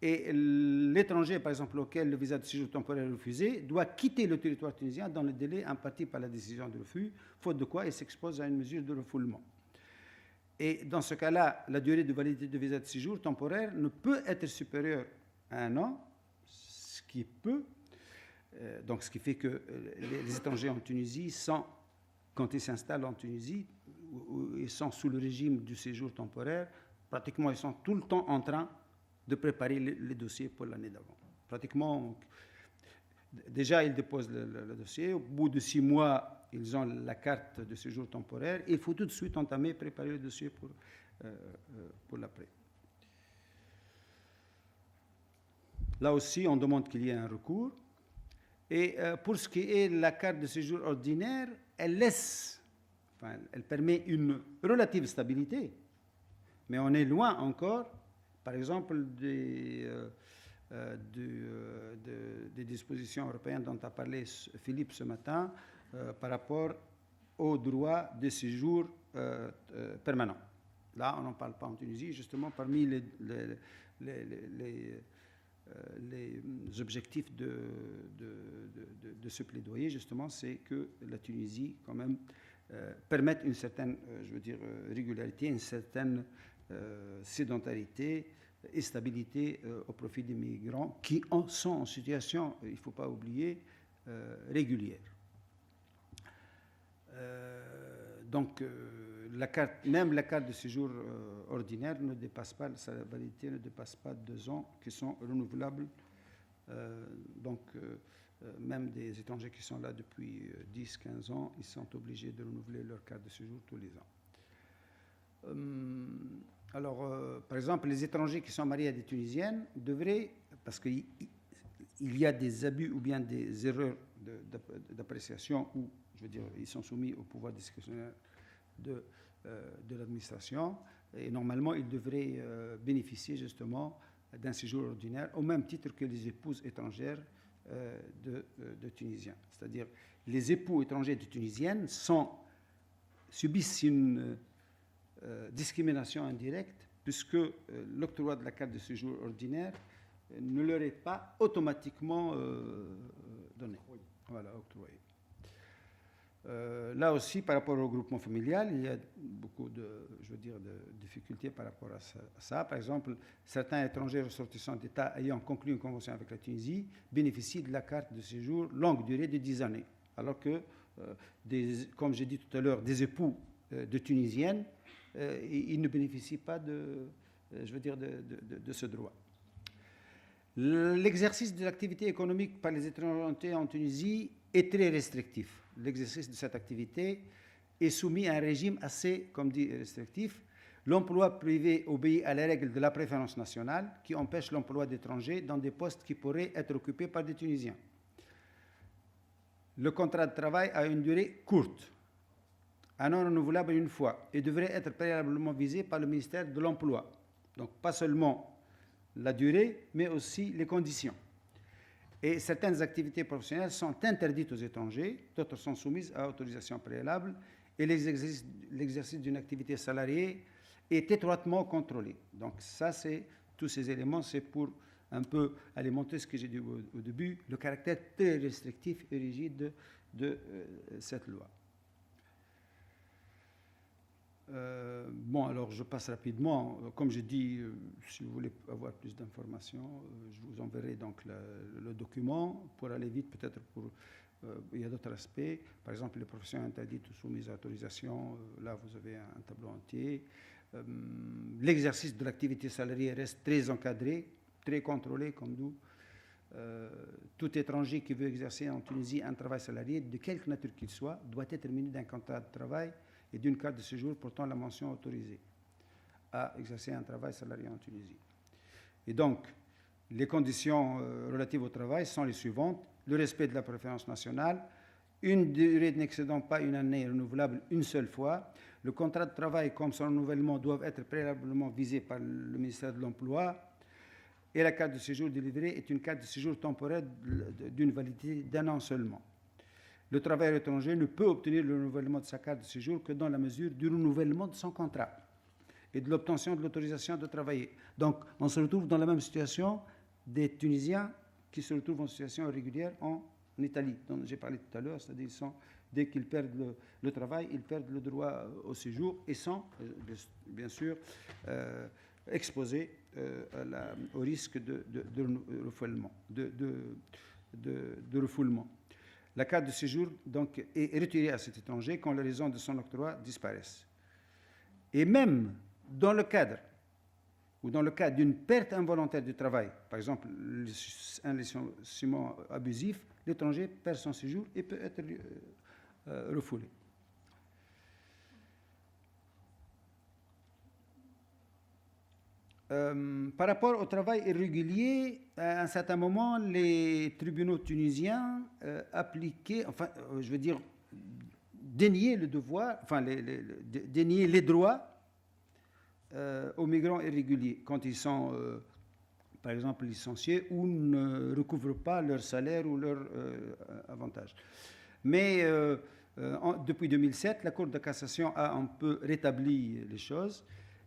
Et l'étranger, par exemple, auquel le visa de séjour temporaire est refusé, doit quitter le territoire tunisien dans le délai imparti par la décision de refus, faute de quoi il s'expose à une mesure de refoulement. Et dans ce cas-là, la durée de validité du visa de séjour temporaire ne peut être supérieure à 1 an, ce qui fait que les étrangers en Tunisie, quand ils s'installent en Tunisie, ils sont sous le régime du séjour temporaire, pratiquement ils sont tout le temps en train de préparer les dossiers pour l'année d'avant. Pratiquement, déjà ils déposent le dossier, au bout de 6 mois, ils ont la carte de séjour temporaire, et il faut tout de suite entamer, préparer le dossier pour l'après. Là aussi, on demande qu'il y ait un recours. Et pour ce qui est de la carte de séjour ordinaire, elle permet une relative stabilité, mais on est loin encore, par exemple, des dispositions européennes dont a parlé Philippe ce matin par rapport au droit de séjour permanent. Là, on n'en parle pas en Tunisie. Justement, parmi les objectifs de ce plaidoyer, justement, c'est que la Tunisie, quand même, permette une certaine, régularité, une certaine sédentarité et stabilité au profit des migrants qui sont en situation, il ne faut pas oublier, régulière. Donc, même la carte de séjour ordinaire ne dépasse pas, sa validité ne dépasse pas 2 ans, qui sont renouvelables. Même des étrangers qui sont là depuis 10-15 ans, ils sont obligés de renouveler leur carte de séjour tous les ans. Par exemple, les étrangers qui sont mariés à des Tunisiennes devraient, parce qu'il y a des abus ou bien des erreurs d'appréciation où, ils sont soumis au pouvoir discrétionnaire de l'administration, et normalement, ils devraient bénéficier justement d'un séjour ordinaire au même titre que les épouses étrangères de Tunisiens. C'est-à-dire, les époux étrangers de Tunisiennes subissent une discrimination indirecte, puisque l'octroi de la carte de séjour ordinaire ne leur est pas automatiquement donné. Voilà, octroyé. Là aussi, par rapport au regroupement familial, il y a beaucoup de difficultés par rapport à ça. Par exemple, certains étrangers ressortissants d'États ayant conclu une convention avec la Tunisie bénéficient de la carte de séjour longue durée de 10 années, alors que, comme j'ai dit tout à l'heure, des époux de Tunisiennes, ils ne bénéficient pas de ce droit. L'exercice de l'activité économique par les étrangers en Tunisie est très restrictif. L'exercice de cette activité est soumis à un régime assez, comme dit, restrictif. L'emploi privé obéit à la règle de la préférence nationale qui empêche l'emploi d'étrangers dans des postes qui pourraient être occupés par des Tunisiens. Le contrat de travail a une durée courte, un an renouvelable une fois, et devrait être préalablement visé par le ministère de l'Emploi. Donc pas seulement la durée, mais aussi les conditions. Et certaines activités professionnelles sont interdites aux étrangers, d'autres sont soumises à autorisation préalable, et l'exercice d'une activité salariée est étroitement contrôlé. Donc ça, c'est tous ces éléments, c'est pour un peu alimenter ce que j'ai dit au début, le caractère très restrictif et rigide de cette loi. Bon, alors je passe rapidement. Comme je dis, si vous voulez avoir plus d'informations, je vous enverrai donc le document. Pour aller vite, peut-être il y a d'autres aspects. Par exemple, les professions interdites ou soumises à autorisation, là vous avez un tableau entier. L'exercice de l'activité salariée reste très encadré, très contrôlé comme nous. Tout étranger qui veut exercer en Tunisie un travail salarié, de quelque nature qu'il soit, doit être muni d'un contrat de travail et d'une carte de séjour portant la mention autorisée à exercer un travail salarié en Tunisie. Et donc, les conditions relatives au travail sont les suivantes. Le respect de la préférence nationale, une durée n'excédant pas une année renouvelable une seule fois. Le contrat de travail comme son renouvellement doivent être préalablement visés par le ministère de l'Emploi. Et la carte de séjour délivrée est une carte de séjour temporaire d'une validité d'un an seulement. Le travailleur étranger ne peut obtenir le renouvellement de sa carte de séjour que dans la mesure du renouvellement de son contrat et de l'obtention de l'autorisation de travailler. Donc, on se retrouve dans la même situation des Tunisiens qui se retrouvent en situation irrégulière en Italie, dont j'ai parlé tout à l'heure, c'est-à-dire dès qu'ils perdent le travail, ils perdent le droit au séjour et sont, bien sûr, exposés au risque de refoulement. La carte de séjour donc, est retirée à cet étranger quand les raisons de son octroi disparaissent. Et même dans le cadre d'une perte involontaire du travail, par exemple un licenciement abusif, l'étranger perd son séjour et peut être refoulé. Par rapport au travail irrégulier, à un certain moment, les tribunaux tunisiens appliquaient, déniaient le devoir, déniaient les droits aux migrants irréguliers quand ils sont, par exemple, licenciés ou ne recouvrent pas leur salaire ou leur avantage. Mais depuis 2007, la Cour de cassation a un peu rétabli les choses.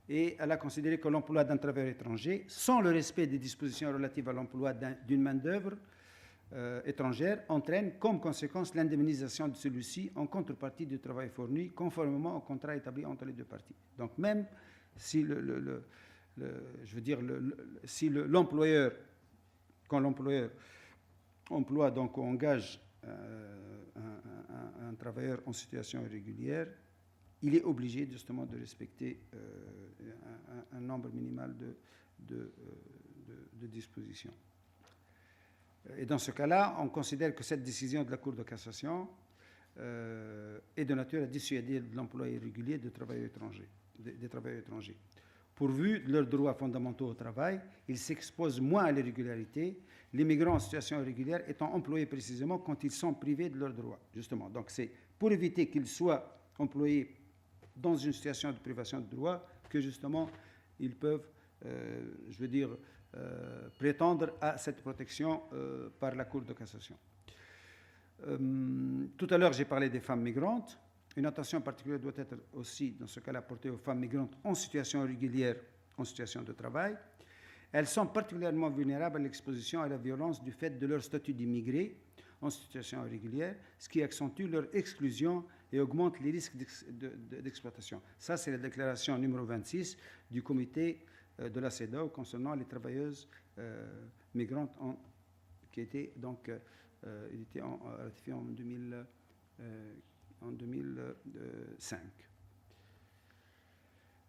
Et elle a considéré que l'emploi d'un travailleur étranger, sans le respect des dispositions relatives à l'emploi d'une main-d'œuvre étrangère, entraîne comme conséquence l'indemnisation de celui-ci en contrepartie du travail fourni, conformément au contrat établi entre les deux parties. Donc même si l'employeur, quand l'employeur emploie, donc engage un travailleur en situation irrégulière, il est obligé justement de respecter un nombre minimal de dispositions. Et dans ce cas-là, on considère que cette décision de la Cour de cassation est de nature à dissuader de l'emploi irrégulier des travailleurs étrangers. Pourvu de leurs droits fondamentaux au travail, ils s'exposent moins à l'irrégularité, les migrants en situation irrégulière étant employés précisément quand ils sont privés de leurs droits, justement. Donc c'est pour éviter qu'ils soient employés dans une situation de privation de droit que justement ils peuvent, prétendre à cette protection par la Cour de cassation. Tout à l'heure, j'ai parlé des femmes migrantes. Une attention particulière doit être aussi, dans ce cas-là, portée aux femmes migrantes en situation irrégulière, en situation de travail. Elles sont particulièrement vulnérables à l'exposition à la violence du fait de leur statut d'immigré en situation irrégulière, ce qui accentue leur exclusion et augmente les risques d'exploitation. Ça, c'est la déclaration numéro 26 du comité de la CEDAW concernant les travailleuses migrantes qui était donc ratifiée en 2005.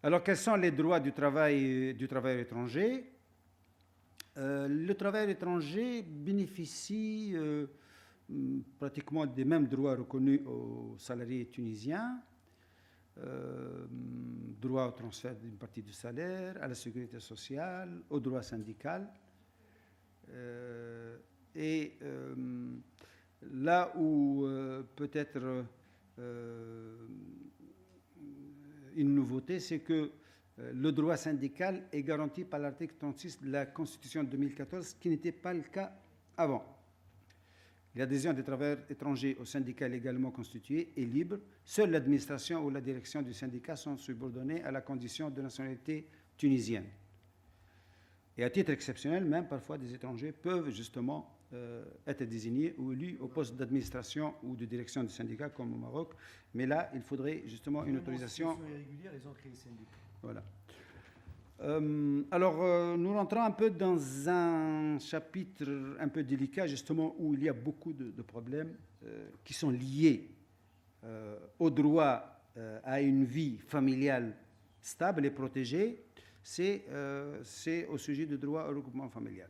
Alors, quels sont les droits du travailleur étranger ? Le travail étranger bénéficie pratiquement des mêmes droits reconnus aux salariés tunisiens, droit au transfert d'une partie du salaire, à la sécurité sociale, au droit syndical. Et là où peut-être une nouveauté, c'est que le droit syndical est garanti par l'article 36 de la Constitution de 2014, ce qui n'était pas le cas avant. L'adhésion des travailleurs étrangers au syndicat légalement constitué est libre. Seule l'administration ou la direction du syndicat sont subordonnées à la condition de nationalité tunisienne. Et à titre exceptionnel, même parfois des étrangers peuvent justement être désignés ou élus au poste d'administration ou de direction du syndicat, comme au Maroc. Mais là, il faudrait justement une autorisation. Irrégulière, ils ont créé le syndicat. Voilà. Alors, nous rentrons un peu dans un chapitre un peu délicat, justement, où il y a beaucoup de problèmes qui sont liés au droit à une vie familiale stable et protégée. C'est au sujet du droit au regroupement familial.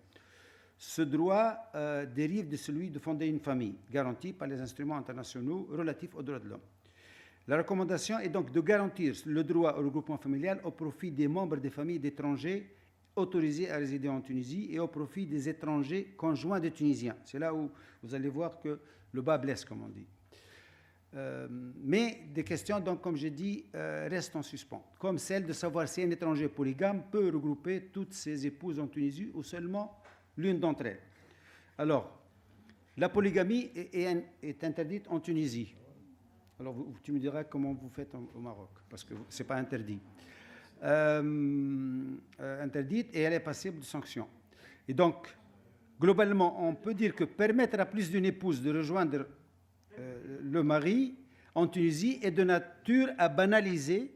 Ce droit dérive de celui de fonder une famille, garanti par les instruments internationaux relatifs aux droits de l'homme. La recommandation est donc de garantir le droit au regroupement familial au profit des membres des familles d'étrangers autorisés à résider en Tunisie et au profit des étrangers conjoints de Tunisiens. C'est là où vous allez voir que le bas blesse, comme on dit. Mais des questions, donc, comme j'ai dit, restent en suspens, comme celle de savoir si un étranger polygame peut regrouper toutes ses épouses en Tunisie ou seulement l'une d'entre elles. Alors, la polygamie est interdite en Tunisie. Alors, tu me diras comment vous faites au Maroc, parce que ce n'est pas interdit. Interdite et elle est passible de sanctions. Et donc, globalement, on peut dire que permettre à plus d'une épouse de rejoindre le mari en Tunisie est de nature à banaliser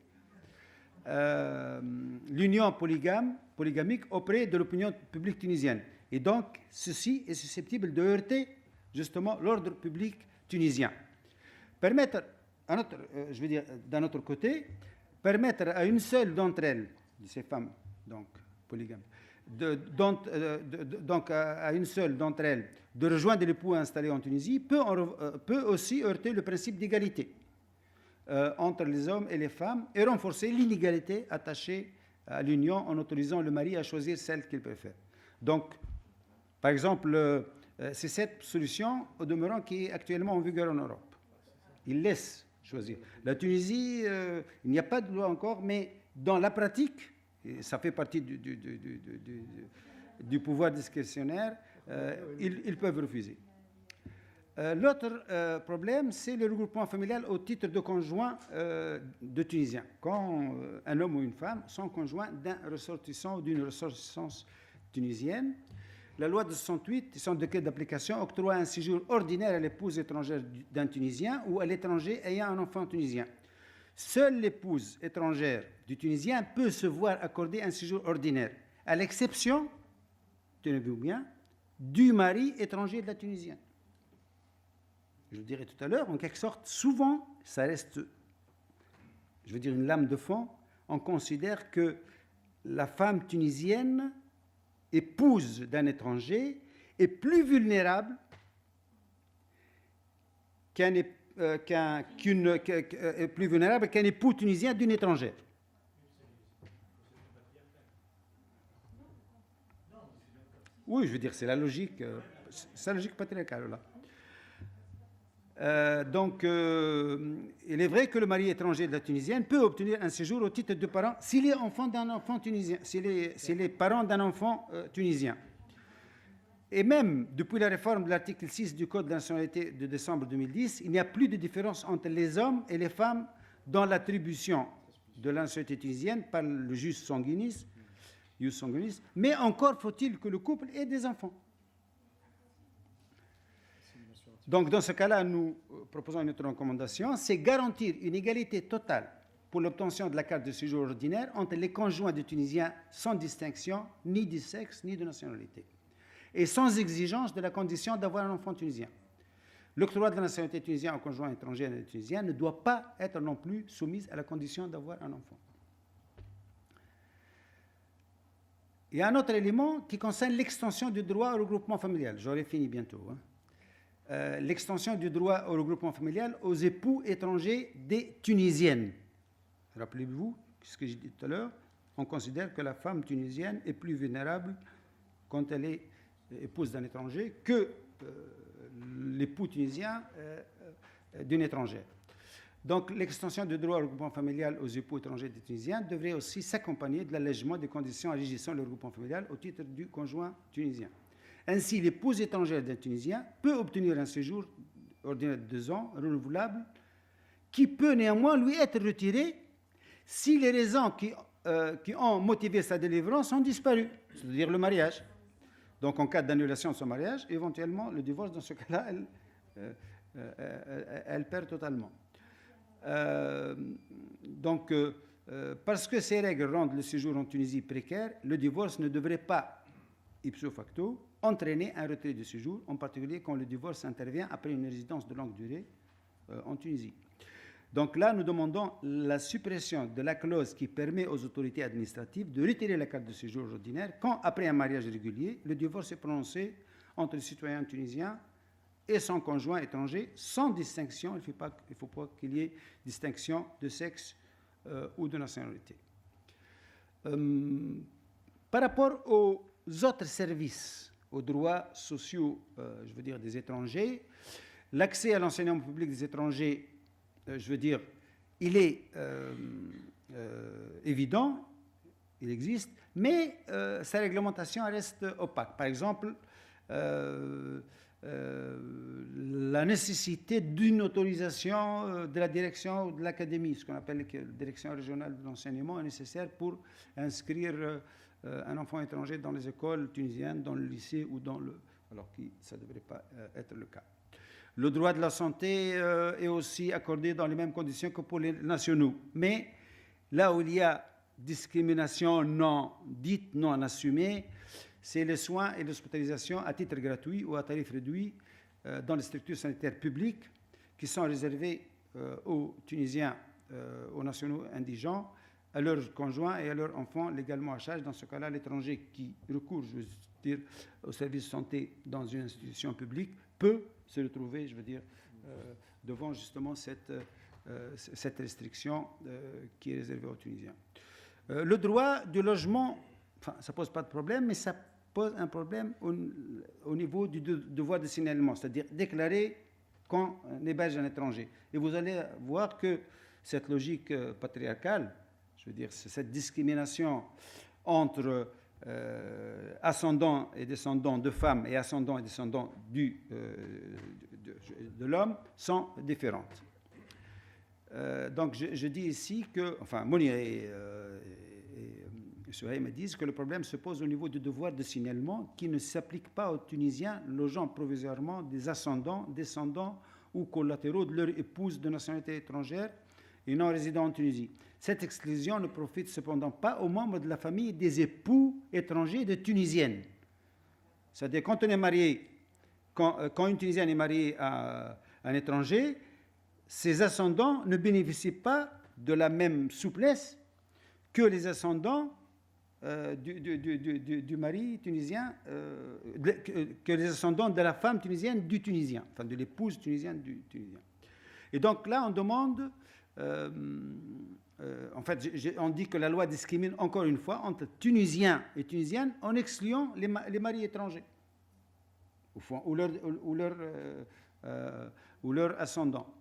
l'union polygamique auprès de l'opinion publique tunisienne. Et donc, ceci est susceptible de heurter justement l'ordre public tunisien. Permettre, d'un autre côté, permettre à une seule d'entre elles, de ces femmes donc polygames, donc à une seule d'entre elles de rejoindre l'époux installé en Tunisie peut aussi heurter le principe d'égalité entre les hommes et les femmes et renforcer l'inégalité attachée à l'union en autorisant le mari à choisir celle qu'il préfère. Donc, par exemple, c'est cette solution, au demeurant, qui est actuellement en vigueur en Europe. Il laisse choisir. La Tunisie, il n'y a pas de loi encore, mais dans la pratique, et ça fait partie du pouvoir discrétionnaire, ils peuvent refuser. L'autre problème, c'est le regroupement familial au titre de conjoint de Tunisiens. Quand un homme ou une femme sont conjoints d'un ressortissant ou d'une ressortissance tunisienne, la loi de 68 et son décret d'application octroie un séjour ordinaire à l'épouse étrangère d'un Tunisien ou à l'étranger ayant un enfant tunisien. Seule l'épouse étrangère du Tunisien peut se voir accorder un séjour ordinaire, à l'exception, tenez-vous bien, du mari étranger de la Tunisienne. Je le dirai tout à l'heure, en quelque sorte, souvent, ça reste, je veux dire, une lame de fond, on considère que la femme tunisienne épouse d'un étranger est plus vulnérable qu'un époux tunisien d'une étrangère. Oui, je veux dire, c'est la logique patriarcale, là. Donc, il est vrai que le mari étranger de la Tunisienne peut obtenir un séjour au titre de parent s'il est enfant d'un enfant tunisien, s'il est parent d'un enfant tunisien. Et même depuis la réforme de l'article 6 du Code de la nationalité de décembre 2010, il n'y a plus de différence entre les hommes et les femmes dans l'attribution de la nationalité tunisienne par le jus sanguinis, mais encore faut-il que le couple ait des enfants. Donc, dans ce cas-là, nous proposons une autre recommandation, c'est garantir une égalité totale pour l'obtention de la carte de séjour ordinaire entre les conjoints de Tunisiens sans distinction ni de sexe ni de nationalité, et sans exigence de la condition d'avoir un enfant tunisien. L'octroi de la nationalité tunisienne aux conjoints étrangers et tunisiens ne doit pas être non plus soumis à la condition d'avoir un enfant. Il y a un autre élément qui concerne l'extension du droit au regroupement familial. J'aurai fini bientôt. L'extension du droit au regroupement familial aux époux étrangers des Tunisiennes. Rappelez-vous ce que j'ai dit tout à l'heure. On considère que la femme tunisienne est plus vulnérable quand elle est épouse d'un étranger que l'époux tunisien d'une étrangère. Donc, l'extension du droit au regroupement familial aux époux étrangers des Tunisiens devrait aussi s'accompagner de l'allègement des conditions régissant le regroupement familial au titre du conjoint tunisien. Ainsi, l'épouse étrangère d'un Tunisien peut obtenir un séjour ordinaire de 2 ans, renouvelable, qui peut néanmoins lui être retiré si les raisons qui ont motivé sa délivrance ont disparu, c'est-à-dire le mariage. Donc, en cas d'annulation de son mariage, éventuellement, le divorce, dans ce cas-là, elle perd totalement. Parce que ces règles rendent le séjour en Tunisie précaire, le divorce ne devrait pas, ipso facto, entraîner un retrait de séjour, en particulier quand le divorce intervient après une résidence de longue durée en Tunisie. Donc là, nous demandons la suppression de la clause qui permet aux autorités administratives de retirer la carte de séjour ordinaire quand, après un mariage régulier, le divorce est prononcé entre le citoyen tunisien et son conjoint étranger, sans distinction. Il ne faut pas qu'il y ait distinction de sexe ou de nationalité. Par rapport aux autres services, aux droits sociaux, des étrangers, l'accès à l'enseignement public des étrangers, il est évident, il existe, mais sa réglementation reste opaque. Par exemple, la nécessité d'une autorisation de la direction ou de l'académie, ce qu'on appelle la direction régionale de l'enseignement, est nécessaire pour inscrire un enfant étranger dans les écoles tunisiennes, dans le lycée ou alors que ça ne devrait pas être le cas. Le droit de la santé est aussi accordé dans les mêmes conditions que pour les nationaux. Mais là où il y a discrimination non assumée, c'est les soins et l'hospitalisation à titre gratuit ou à tarif réduit dans les structures sanitaires publiques qui sont réservées aux Tunisiens, aux nationaux indigents, à leurs conjoints et à leurs enfants légalement à charge. Dans ce cas-là, l'étranger qui recourt, au service de santé dans une institution publique peut se retrouver, devant justement cette restriction qui est réservée aux Tunisiens. Le droit du logement, ça ne pose pas de problème, mais ça pose un problème au niveau du devoir de signalement, c'est-à-dire déclarer quand on héberge un étranger. Et vous allez voir que cette logique patriarcale, cette discrimination entre ascendants et descendants de femmes et ascendants et descendants de l'homme sont différentes. Donc je dis ici que, Mounir et Souhaï me disent que le problème se pose au niveau du devoir de signalement qui ne s'applique pas aux Tunisiens logeant provisoirement des ascendants, descendants ou collatéraux de leur épouse de nationalité étrangère et non résidant en Tunisie. Cette exclusion ne profite cependant pas aux membres de la famille des époux étrangers de Tunisiennes. C'est-à-dire, quand on est marié, quand une Tunisienne est mariée à un étranger, ses ascendants ne bénéficient pas de la même souplesse que les ascendants du mari tunisien, que les ascendants de la femme tunisienne du Tunisien, de l'épouse tunisienne du Tunisien. Et donc là, on demande... on dit que la loi discrimine encore une fois entre Tunisiens et Tunisiennes en excluant les maris étrangers ou leurs ascendants.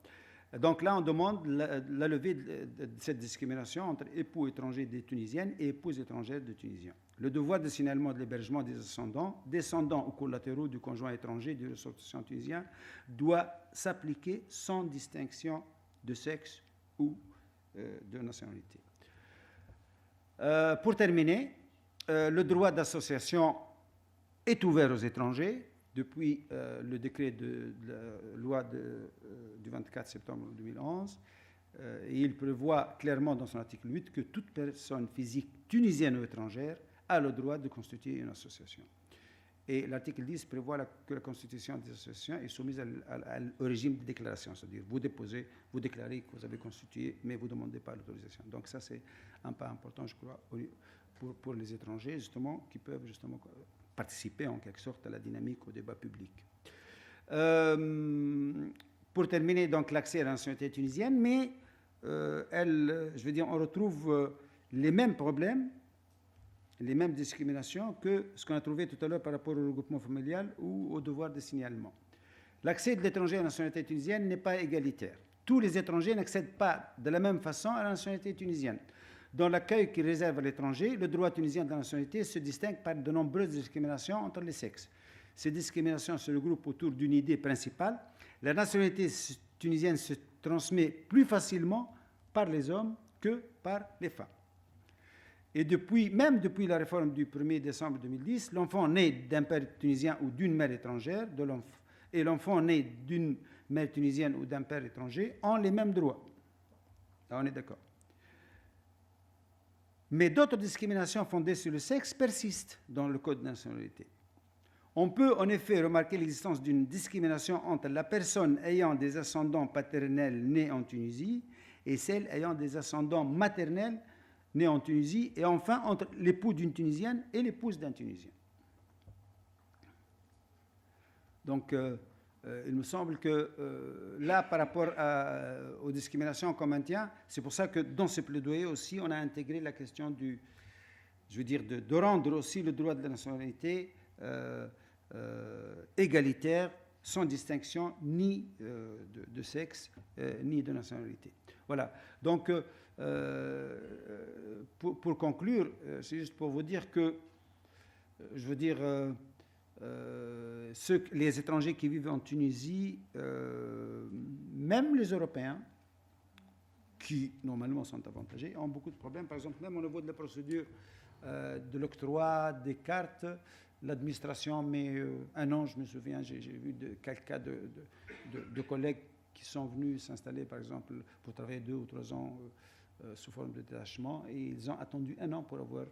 Donc là, on demande la levée de cette discrimination entre époux étrangers des Tunisiennes et épouses étrangères de Tunisiens. Le devoir de signalement de l'hébergement des ascendants, descendants ou collatéraux du conjoint étranger du ressortissant tunisien doit s'appliquer sans distinction de sexe ou de nationalité. Pour terminer, le droit d'association est ouvert aux étrangers depuis le décret de la loi du 24 septembre 2011. Et il prévoit clairement dans son article 8 que toute personne physique tunisienne ou étrangère a le droit de constituer une association. Et l'article 10 prévoit que la constitution des associations est soumise au régime de déclaration, c'est-à-dire vous déclarez que vous avez constitué, mais vous ne demandez pas l'autorisation. Donc ça, c'est un pas important, je crois, pour les étrangers, justement, qui peuvent justement participer en quelque sorte à la dynamique, au débat public. Pour terminer, donc l'accès à la nationalité tunisienne, mais on retrouve les mêmes problèmes, les mêmes discriminations que ce qu'on a trouvé tout à l'heure par rapport au regroupement familial ou au devoir de signalement. L'accès de l'étranger à la nationalité tunisienne n'est pas égalitaire. Tous les étrangers n'accèdent pas de la même façon à la nationalité tunisienne. Dans l'accueil qu'il réserve à l'étranger, le droit tunisien de la nationalité se distingue par de nombreuses discriminations entre les sexes. Ces discriminations se regroupent autour d'une idée principale. La nationalité tunisienne se transmet plus facilement par les hommes que par les femmes. Et même depuis la réforme du 1er décembre 2010, l'enfant né d'un père tunisien ou d'une mère étrangère et l'enfant né d'une mère tunisienne ou d'un père étranger ont les mêmes droits. Là, on est d'accord. Mais d'autres discriminations fondées sur le sexe persistent dans le code de nationalité. On peut en effet remarquer l'existence d'une discrimination entre la personne ayant des ascendants paternels nés en Tunisie et celle ayant des ascendants maternels nés en Tunisie, et enfin entre l'époux d'une Tunisienne et l'épouse d'un Tunisien. Donc, il me semble que là, par rapport aux discriminations qu'on maintient, c'est pour ça que dans ce plaidoyer aussi, on a intégré la question de rendre aussi le droit de la nationalité égalitaire, sans distinction ni de sexe, ni de nationalité. Voilà. Donc, pour conclure, c'est juste pour vous dire que, les étrangers qui vivent en Tunisie, même les Européens, qui normalement sont avantagés, ont beaucoup de problèmes. Par exemple, même au niveau de la procédure de l'octroi des cartes, l'administration met un an, je me souviens, j'ai vu quelques cas de collègues qui sont venus s'installer, par exemple, pour travailler 2 ou 3 ans sous forme de détachement, et ils ont attendu 1 an pour avoir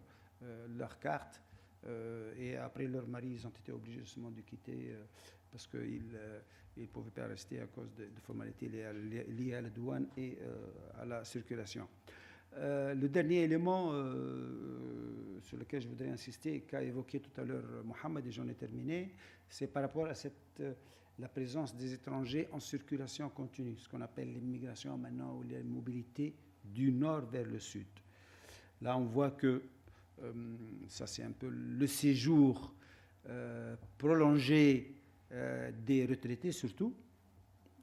leur carte, et après leur mari, ils ont été obligés justement de quitter parce qu'ils ne pouvaient pas rester à cause de formalités liées à la douane et à la circulation. Le dernier élément sur lequel je voudrais insister, qu'a évoqué tout à l'heure Mohamed, et j'en ai terminé, c'est par rapport à la présence des étrangers en circulation continue, ce qu'on appelle l'immigration maintenant, ou la mobilité du nord vers le sud. Là, on voit que ça, c'est un peu le séjour prolongé des retraités, surtout,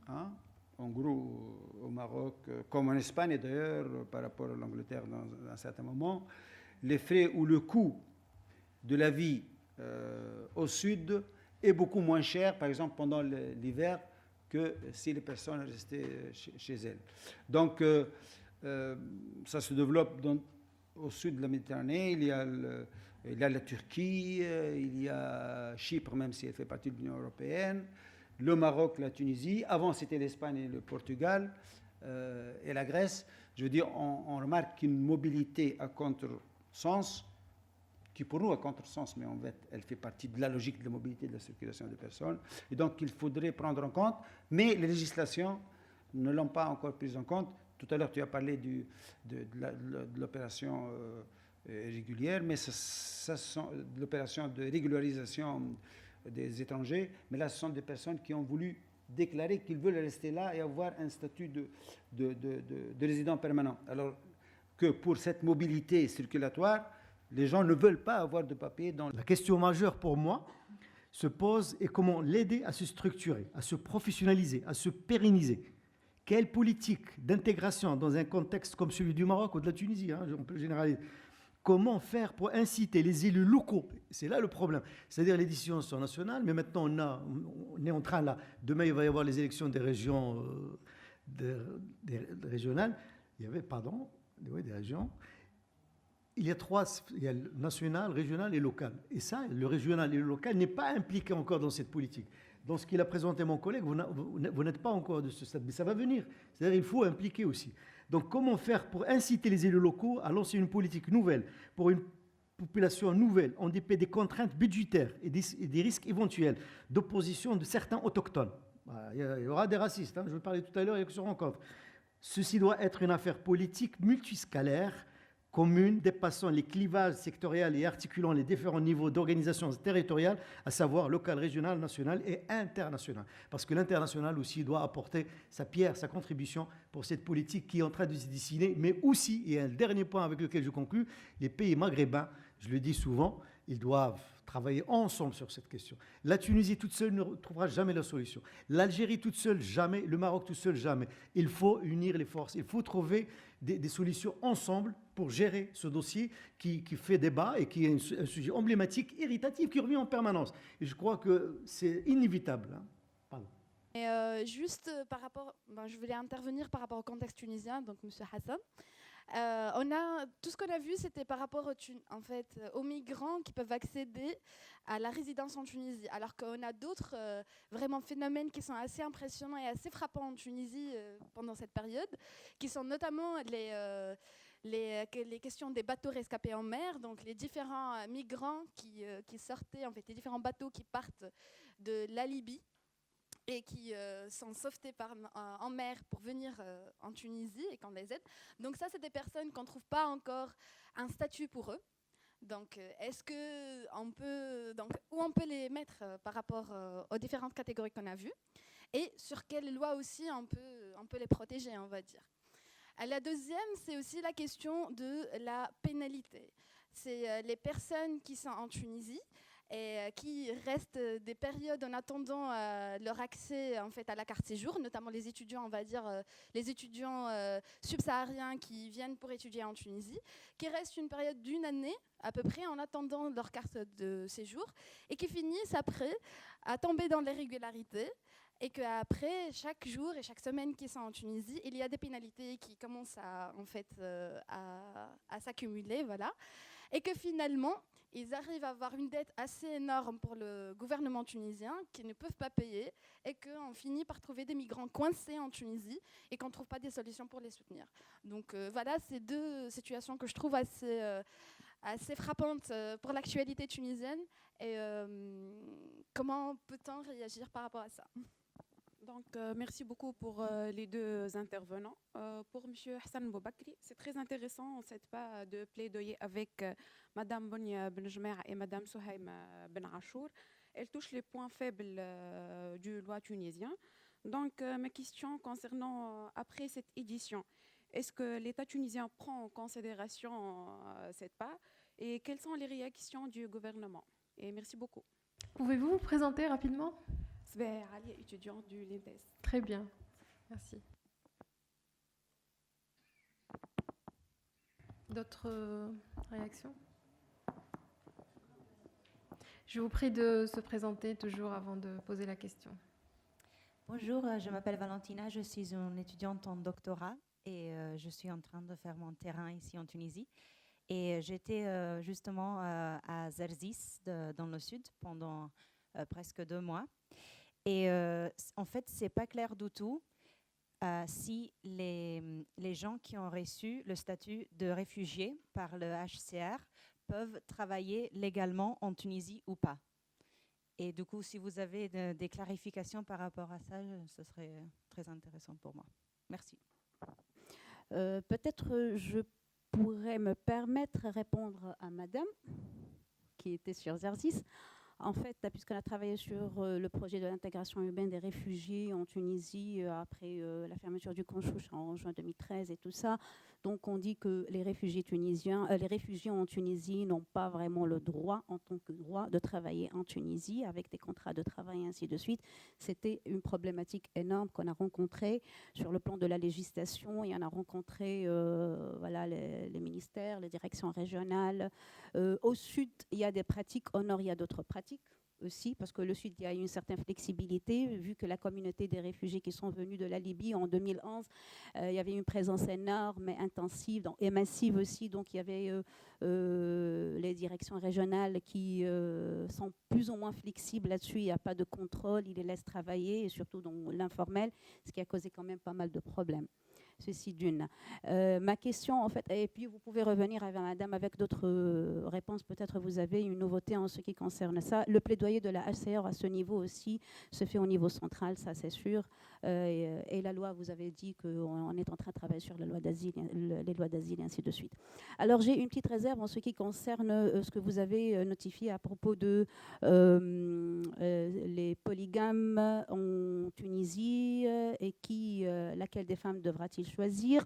hein, en gros au Maroc, comme en Espagne d'ailleurs, par rapport à l'Angleterre dans un certain moment, les frais ou le coût de la vie au sud est beaucoup moins cher, par exemple pendant l'hiver, que si les personnes restaient chez elles. Donc, ça se développe au sud de la Méditerranée. Il y a la Turquie, il y a Chypre, même si elle fait partie de l'Union européenne, le Maroc, la Tunisie. Avant, c'était l'Espagne et le Portugal et la Grèce. Je veux dire, on remarque une mobilité à contresens, qui pour nous a contresens, mais en fait, elle fait partie de la logique de la mobilité de la circulation des personnes. Et donc, il faudrait prendre en compte, mais les législations ne l'ont pas encore prise en compte. Tout à l'heure, tu as parlé de l'opération régulière, mais ça sont l'opération de régularisation des étrangers. Mais là, ce sont des personnes qui ont voulu déclarer qu'ils veulent rester là et avoir un statut de résident permanent. Alors que pour cette mobilité circulatoire, les gens ne veulent pas avoir de papier dans... La question majeure pour moi se pose est comment l'aider à se structurer, à se professionnaliser, à se pérenniser. Quelle politique d'intégration dans un contexte comme celui du Maroc ou de la Tunisie, hein, on peut généraliser. Comment faire pour inciter les élus locaux? C'est là le problème. C'est-à-dire les décisions sont nationales, mais maintenant on est en train là. Demain il va y avoir les élections des régions des régionales. Des régions. Il y a le national, régional et local. Et ça, le régional et le local n'est pas impliqué encore dans cette politique. Dans ce qu'il a présenté mon collègue, vous n'êtes pas encore de ce stade, mais ça va venir. C'est-à-dire qu'il faut impliquer aussi. Donc comment faire pour inciter les élus locaux à lancer une politique nouvelle pour une population nouvelle, en dépit des contraintes budgétaires et des risques éventuels d'opposition de certains autochtones. Il y aura des racistes, hein, je vous parlais tout à l'heure, il y a que se rencontre. Ceci doit être une affaire politique multiscalaire commune dépassant les clivages sectoriels et articulant les différents niveaux d'organisation territoriale, à savoir local, régional, national et international. Parce que l'international aussi doit apporter sa pierre, sa contribution pour cette politique qui est en train de se dessiner, mais aussi, et un dernier point avec lequel je conclus, les pays maghrébins, je le dis souvent, ils doivent travailler ensemble sur cette question. La Tunisie toute seule ne trouvera jamais la solution. L'Algérie toute seule, jamais. Le Maroc tout seul, jamais. Il faut unir les forces. Il faut trouver des solutions ensemble pour gérer ce dossier qui fait débat et qui est un sujet emblématique, irritatif, qui revient en permanence. Et je crois que c'est inévitable. Hein. Pardon. Et juste par rapport, je voulais intervenir par rapport au contexte tunisien, donc M. Hassan. Tout ce qu'on a vu, c'était par rapport aux migrants qui peuvent accéder à la résidence en Tunisie, alors qu'on a d'autres vraiment phénomènes qui sont assez impressionnants et assez frappants en Tunisie pendant cette période, qui sont notamment les questions des bateaux rescapés en mer, donc les différents migrants qui sortaient, les différents bateaux qui partent de la Libye et qui sont sauvetés en mer pour venir en Tunisie et qu'on les aide. Donc ça, c'est des personnes qu'on ne trouve pas encore un statut pour eux. Donc, où on peut les mettre par rapport aux différentes catégories qu'on a vues et sur quelle loi aussi on peut les protéger, on va dire. La deuxième, c'est aussi la question de la pénalité. C'est les personnes qui sont en Tunisie et qui restent des périodes en attendant leur accès à la carte séjour, notamment les étudiants, les étudiants subsahariens qui viennent pour étudier en Tunisie, qui restent une période d'une année à peu près en attendant leur carte de séjour et qui finissent après à tomber dans l'irrégularité. Et qu'après, chaque jour et chaque semaine qu'ils sont en Tunisie, il y a des pénalités qui commencent à s'accumuler, voilà. Et que finalement, ils arrivent à avoir une dette assez énorme pour le gouvernement tunisien qu'ils ne peuvent pas payer et qu'on finit par trouver des migrants coincés en Tunisie et qu'on ne trouve pas des solutions pour les soutenir. Donc voilà, c'est deux situations que je trouve assez frappantes pour l'actualité tunisienne. Et comment peut-on réagir par rapport à ça ? Donc, merci beaucoup pour les deux intervenants. Pour M. Hassan Boubakri, c'est très intéressant cette pas de plaidoyer avec Mme Bonia Benjmer et Mme Souhaim Ben Achour. Elle touche les points faibles du loi tunisien. Donc, ma question concernant après cette édition, est-ce que l'État tunisien prend en considération cette pas et quelles sont les réactions du gouvernement? Et merci beaucoup. Pouvez-vous vous présenter rapidement? Sber Ali, étudiant du LINTES. Très bien, merci. D'autres réactions? Je vous prie de se présenter toujours avant de poser la question. Bonjour, je m'appelle Valentina, je suis une étudiante en doctorat et je suis en train de faire mon terrain ici en Tunisie. Et j'étais justement à Zerzis, dans le sud, pendant presque 2 mois. Et en fait, ce n'est pas clair du tout si les gens qui ont reçu le statut de réfugié par le HCR peuvent travailler légalement en Tunisie ou pas. Et du coup, si vous avez des clarifications par rapport à ça, ce serait très intéressant pour moi. Merci. Peut-être je pourrais me permettre de répondre à Madame, qui était sur Zerzis. En fait, puisqu'on a travaillé sur le projet de l'intégration urbaine des réfugiés en Tunisie après la fermeture du camp Chouch en juin 2013 et tout ça, donc on dit que les réfugiés en Tunisie n'ont pas vraiment le droit, en tant que droit, de travailler en Tunisie avec des contrats de travail et ainsi de suite. C'était une problématique énorme qu'on a rencontrée sur le plan de la législation et on a rencontré les ministères, les directions régionales. Au sud, il y a des pratiques, au nord, il y a d'autres pratiques aussi, parce que le Sud, il y a une certaine flexibilité, vu que la communauté des réfugiés qui sont venus de la Libye en 2011, il y avait une présence énorme et intensive et massive aussi, donc il y avait les directions régionales qui sont plus ou moins flexibles là-dessus, il n'y a pas de contrôle, ils les laissent travailler, et surtout dans l'informel, ce qui a causé quand même pas mal de problèmes. Ceci d'une. Ma question, en fait, et puis vous pouvez revenir avec Madame avec d'autres réponses. Peut-être vous avez une nouveauté en ce qui concerne ça. Le plaidoyer de la HCR à ce niveau aussi se fait au niveau central, ça c'est sûr. Et la loi, vous avez dit qu'on est en train de travailler sur la loi d'asile, les lois d'asile et ainsi de suite. Alors j'ai une petite réserve en ce qui concerne ce que vous avez notifié à propos de les polygames en Tunisie et laquelle des femmes devra-t-il choisir.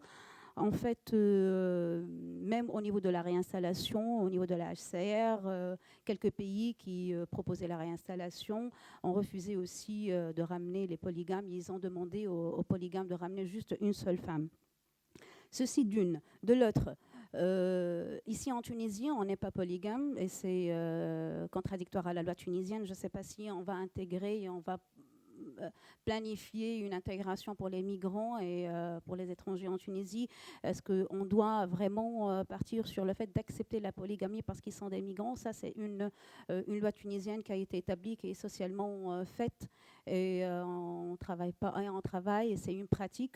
En fait, même au niveau de la réinstallation, au niveau de la HCR, quelques pays qui proposaient la réinstallation ont refusé aussi de ramener les polygames. Ils ont demandé aux polygames de ramener juste une seule femme. Ceci d'une. De l'autre, ici en Tunisie, on n'est pas polygame et c'est contradictoire à la loi tunisienne. Je ne sais pas si on va intégrer et on va planifier une intégration pour les migrants et pour les étrangers en Tunisie. Est-ce qu'on doit vraiment partir sur le fait d'accepter la polygamie parce qu'ils sont des migrants? Ça, c'est une loi tunisienne qui a été établie, qui est socialement faite et on travaille et c'est une pratique.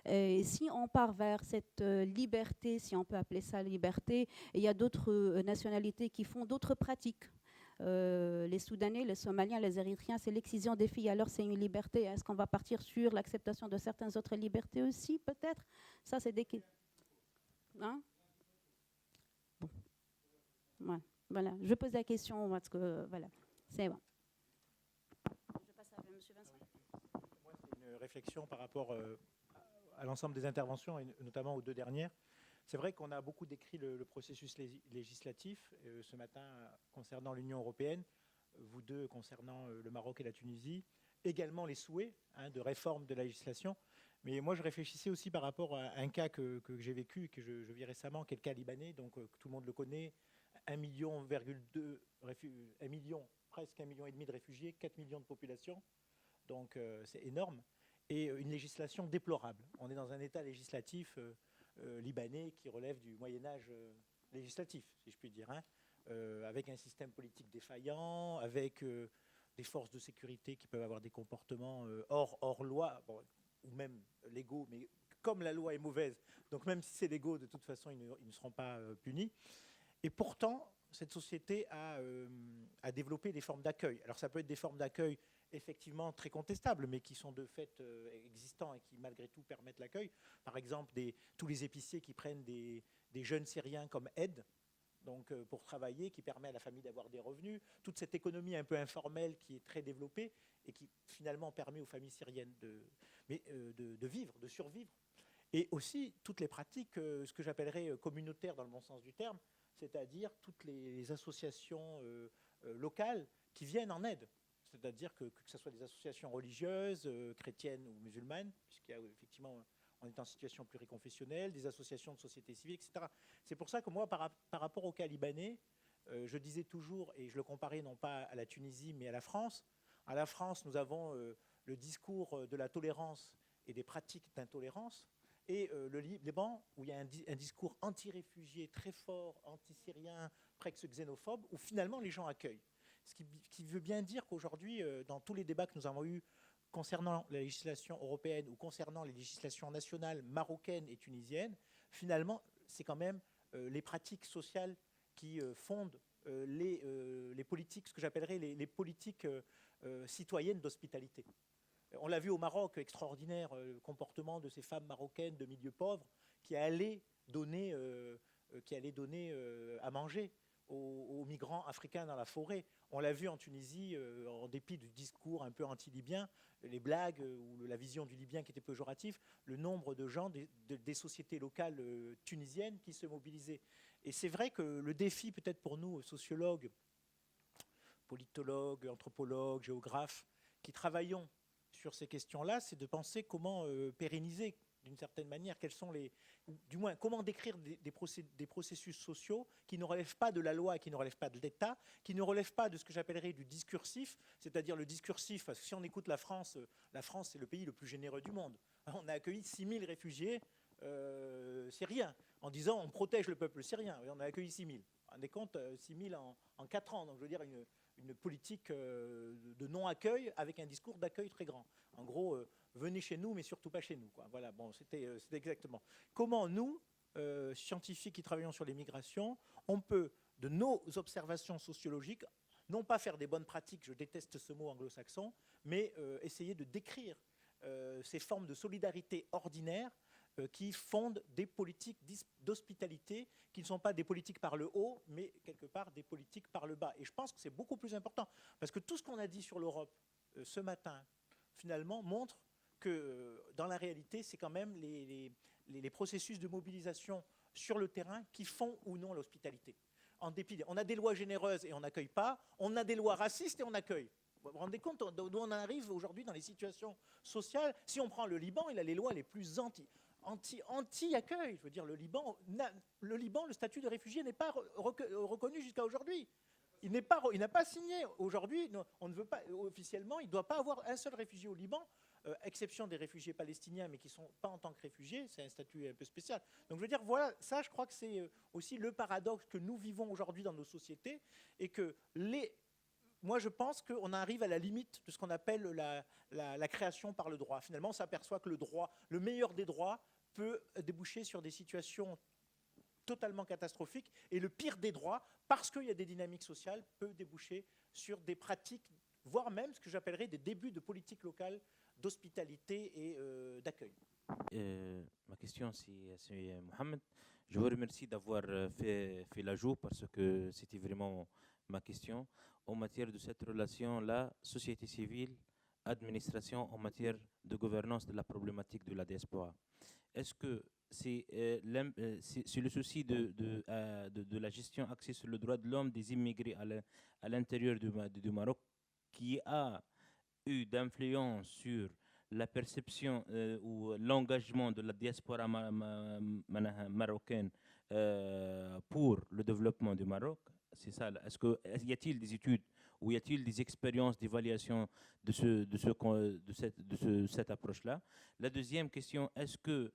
Et si on part vers cette liberté, si on peut appeler ça liberté, il y a d'autres nationalités qui font d'autres pratiques. Les Soudanais, les Somaliens, les Érythréens, c'est l'excision des filles. Alors c'est une liberté. Est-ce qu'on va partir sur l'acceptation de certaines autres libertés aussi, peut-être? Ça, c'est des... Hein? Bon. Ouais. Voilà. Je pose la question parce que voilà, c'est bon. Je passe à M. Vincent. Moi, c'est une réflexion par rapport à l'ensemble des interventions, et notamment aux deux dernières. C'est vrai qu'on a beaucoup décrit le processus législatif ce matin concernant l'Union européenne, vous deux concernant le Maroc et la Tunisie, également les souhaits de réforme de la législation. Mais moi, je réfléchissais aussi par rapport à un cas que j'ai vécu, que je vis récemment, qui est le cas libanais, donc tout le monde le connaît, 1,2 million, presque 1,5 million de réfugiés, 4 millions de population, donc c'est énorme, et une législation déplorable. On est dans un état législatif libanais qui relève du Moyen-Âge législatif, si je puis dire, avec un système politique défaillant, avec des forces de sécurité qui peuvent avoir des comportements hors loi, bon, ou même légaux, mais comme la loi est mauvaise, donc même si c'est légaux, de toute façon, ils ne seront pas punis. Et pourtant, cette société a développé des formes d'accueil. Alors ça peut être des formes d'accueil effectivement très contestables, mais qui sont de fait existants et qui malgré tout permettent l'accueil. Par exemple, tous les épiciers qui prennent des jeunes Syriens comme aide, donc pour travailler, qui permet à la famille d'avoir des revenus. Toute cette économie un peu informelle qui est très développée et qui finalement permet aux familles syriennes de vivre, de survivre. Et aussi toutes les pratiques, ce que j'appellerais communautaires dans le bon sens du terme, c'est-à-dire toutes les associations locales qui viennent en aide. C'est-à-dire que ce soit des associations religieuses, chrétiennes ou musulmanes, puisqu'il y a effectivement, on est en situation pluriconfessionnelle, des associations de société civile, etc. C'est pour ça que moi, par rapport au cas libanais, je disais toujours, et je le comparais non pas à la Tunisie, mais à la France. À la France, nous avons le discours de la tolérance et des pratiques d'intolérance, et le Liban, où il y a un discours anti-réfugié très fort, anti-syrien, presque xénophobe, où finalement les gens accueillent. Ce qui veut bien dire qu'aujourd'hui, dans tous les débats que nous avons eus concernant la législation européenne ou concernant les législations nationales marocaines et tunisiennes, finalement, c'est quand même les pratiques sociales qui fondent les politiques, ce que j'appellerais les politiques citoyennes d'hospitalité. On l'a vu au Maroc, extraordinaire comportement de ces femmes marocaines de milieu pauvre qui allaient donner à manger aux migrants africains dans la forêt. On l'a vu en Tunisie, en dépit du discours un peu anti-libyen, les blagues ou la vision du Libyen qui était péjoratif, le nombre de gens des sociétés locales tunisiennes qui se mobilisaient. Et c'est vrai que le défi peut-être pour nous, sociologues, politologues, anthropologues, géographes, qui travaillons sur ces questions-là, c'est de penser comment pérenniser d'une certaine manière, du moins comment décrire des processus sociaux qui ne relèvent pas de la loi et qui ne relèvent pas de l'État, qui ne relèvent pas de ce que j'appellerais du discursif, c'est-à-dire le discursif, parce que si on écoute la France c'est le pays le plus généreux du monde. On a accueilli 6 000 réfugiés syriens, en disant on protège le peuple syrien, et on a accueilli 6 000. On rendez compte, 6 000 en 4 ans, donc je veux dire une politique de non-accueil avec un discours d'accueil très grand. En gros, venez chez nous, mais surtout pas chez nous, quoi. Voilà, bon, c'était exactement. Comment nous, scientifiques qui travaillons sur les migrations, on peut, de nos observations sociologiques, non pas faire des bonnes pratiques, je déteste ce mot anglo-saxon, mais essayer de décrire ces formes de solidarité ordinaire qui fondent des politiques d'hospitalité qui ne sont pas des politiques par le haut, mais quelque part des politiques par le bas. Et je pense que c'est beaucoup plus important, parce que tout ce qu'on a dit sur l'Europe ce matin, finalement, montre que dans la réalité, c'est quand même les processus de mobilisation sur le terrain qui font ou non l'hospitalité. En dépit, on a des lois généreuses et on n'accueille pas, on a des lois racistes et on accueille. Vous vous rendez compte d'où on arrive aujourd'hui dans les situations sociales? Si on prend le Liban, il a les lois les plus anti-accueil. Je veux dire, le Liban, le statut de réfugié n'est pas reconnu jusqu'à aujourd'hui. Il n'a pas signé. Aujourd'hui, on ne veut pas, officiellement, il ne doit pas avoir un seul réfugié au Liban, exception des réfugiés palestiniens, mais qui ne sont pas en tant que réfugiés. C'est un statut un peu spécial. Donc, je veux dire, voilà, ça, je crois que c'est aussi le paradoxe que nous vivons aujourd'hui dans nos sociétés, et que moi, je pense qu'on arrive à la limite de ce qu'on appelle la création par le droit. Finalement, on s'aperçoit que le meilleur des droits peut déboucher sur des situations totalement catastrophiques, et le pire des droits, parce qu'il y a des dynamiques sociales, peut déboucher sur des pratiques, voire même ce que j'appellerais des débuts de politique locale d'hospitalité et d'accueil. Ma question, c'est Mohamed. Je vous remercie d'avoir fait l'ajout, parce que c'était vraiment ma question en matière de cette relation-là, société civile, administration, en matière de gouvernance de la problématique de la diaspora. Est-ce que c'est le souci de la gestion axée sur le droit de l'homme des immigrés à l'intérieur du Maroc qui a eu d'influence sur la perception ou l'engagement de la diaspora marocaine pour le développement du Maroc? C'est ça. Y a-t-il des études ou y a-t-il des expériences d'évaluation de cette approche-là? La deuxième question, est-ce que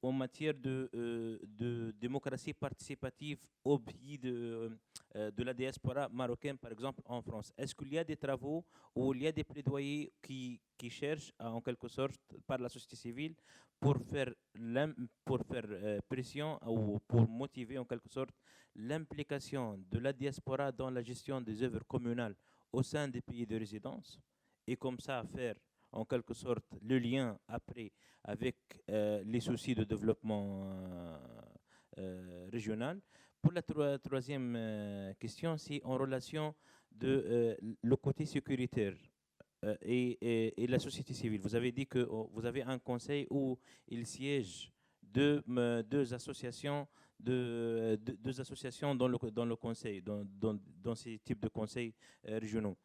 en matière de démocratie participative au pays de la diaspora marocaine, par exemple en France, est-ce qu'il y a des travaux ou il y a des plaidoyers qui cherchent en quelque sorte par la société civile pour faire pression ou pour motiver en quelque sorte l'implication de la diaspora dans la gestion des œuvres communales au sein des pays de résidence, et comme ça faire en quelque sorte le lien après avec les soucis de développement régional. Pour la troisième question, c'est en relation de le côté sécuritaire et la société civile. Vous avez dit que vous avez un conseil où il siège deux associations dans le conseil, dans ces types de conseils régionaux.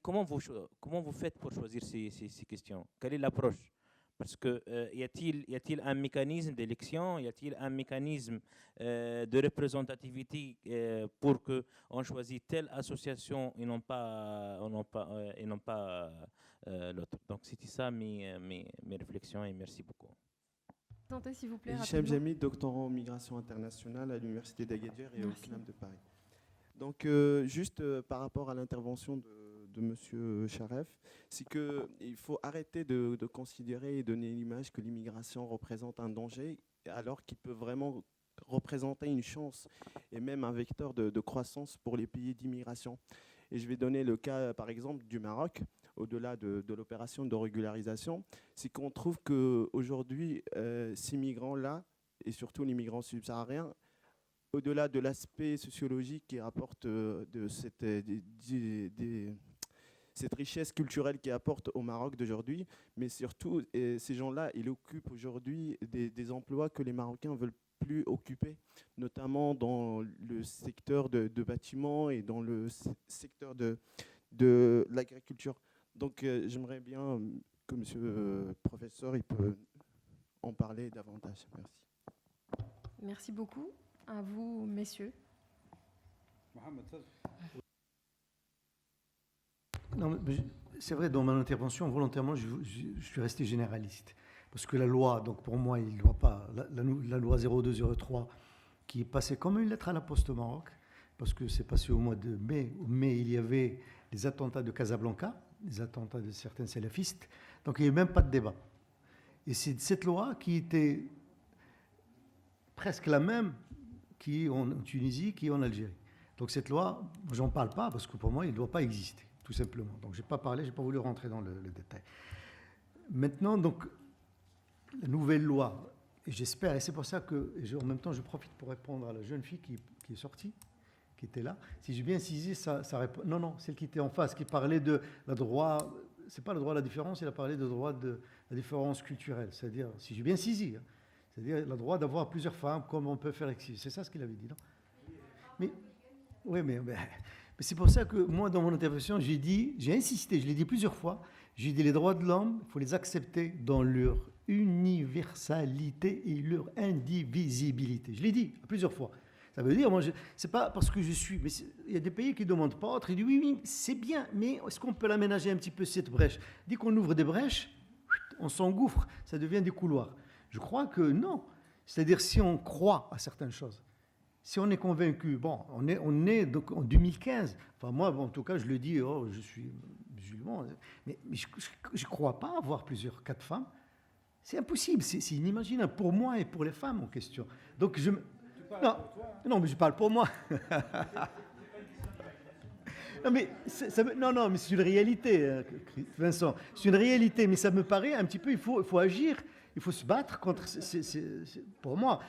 Comment vous faites pour choisir ces questions? Quelle est l'approche? Parce que y a-t-il un mécanisme d'élection? Y a-t-il un mécanisme de représentativité pour qu'on choisisse telle association et non pas l'autre? Donc c'était ça mes réflexions, et merci beaucoup. Tentez, s'il vous plaît. Hicham Jami, doctorant en migration internationale à l'Université d'Agadir et au CNAM de Paris. Donc, juste par rapport à l'intervention de M. Charef, c'est qu'il faut arrêter de considérer et donner l'image que l'immigration représente un danger, alors qu'il peut vraiment représenter une chance et même un vecteur de croissance pour les pays d'immigration. Et je vais donner le cas, par exemple, du Maroc, au-delà de l'opération de régularisation, c'est qu'on trouve qu'aujourd'hui, ces migrants-là, et surtout les migrants subsahariens, au-delà de l'aspect sociologique qui rapporte cette richesse culturelle qui apporte au Maroc d'aujourd'hui, mais surtout, ces gens-là, ils occupent aujourd'hui des emplois que les Marocains veulent plus occupés, notamment dans le secteur de bâtiments et dans le secteur de l'agriculture. Donc, j'aimerais bien que monsieur le professeur il peut en parler davantage. Merci. Merci beaucoup. À vous, messieurs. Non, c'est vrai, dans mon intervention, volontairement, je suis resté généraliste. Parce que la loi, donc pour moi, il ne doit pas. La loi 0203, qui est passée comme une lettre à la poste au Maroc, parce que c'est passé au mois de mai. Au mai, il y avait les attentats de Casablanca, les attentats de certains salafistes. Donc il n'y avait même pas de débat. Et c'est cette loi qui était presque la même qui en Tunisie, qui en Algérie. Donc cette loi, j'en parle pas parce que pour moi, il ne doit pas exister, tout simplement. Donc je n'ai pas parlé, je n'ai pas voulu rentrer dans le détail. Maintenant, donc, la nouvelle loi, et j'espère, et c'est pour ça que, en même temps, je profite pour répondre à la jeune fille qui est sortie, qui était là. Si j'ai bien saisi, ça répond. Non, non, celle qui était en face, qui parlait de la droit. C'est pas le droit à la différence, il a parlé de droit de la différence culturelle. C'est-à-dire, si j'ai bien saisi, hein, c'est-à-dire le droit d'avoir plusieurs femmes, comme on peut faire ici. C'est ça ce qu'il avait dit, non? Mais, oui, mais c'est pour ça que moi, dans mon intervention, j'ai insisté, je l'ai dit plusieurs fois, j'ai dit les droits de l'homme, il faut les accepter dans leur universalité et leur indivisibilité. Je l'ai dit plusieurs fois. Ça veut dire, moi, c'est pas parce que je suis... Mais il y a des pays qui ne demandent pas, d'autres, ils disent oui, c'est bien, mais est-ce qu'on peut l'aménager un petit peu, cette brèche? Dès qu'on ouvre des brèches, on s'engouffre, ça devient des couloirs. Je crois que non. C'est-à-dire, si on croit à certaines choses, si on est convaincu, bon, on est donc en 2015, enfin moi, bon, en tout cas, je le dis, oh, je suis musulman, mais je ne crois pas avoir plusieurs cas de femmes. C'est impossible, c'est inimaginable pour moi et pour les femmes en question. Donc non, mais je parle pour moi. Non, mais c'est une réalité, Vincent. C'est une réalité, mais ça me paraît un petit peu, il faut agir, il faut se battre contre... pour moi.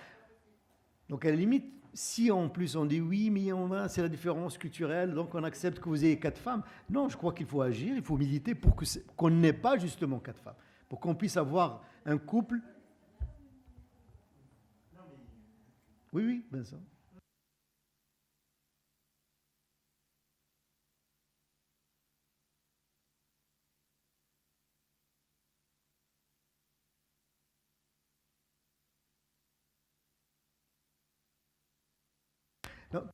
Donc, à la limite, si en plus on dit oui, mais c'est la différence culturelle, donc on accepte que vous ayez 4 femmes. Non, je crois qu'il faut agir, il faut militer pour qu'on n'ait pas justement 4 femmes. Pour qu'on puisse avoir un couple... Oui, Vincent. Non.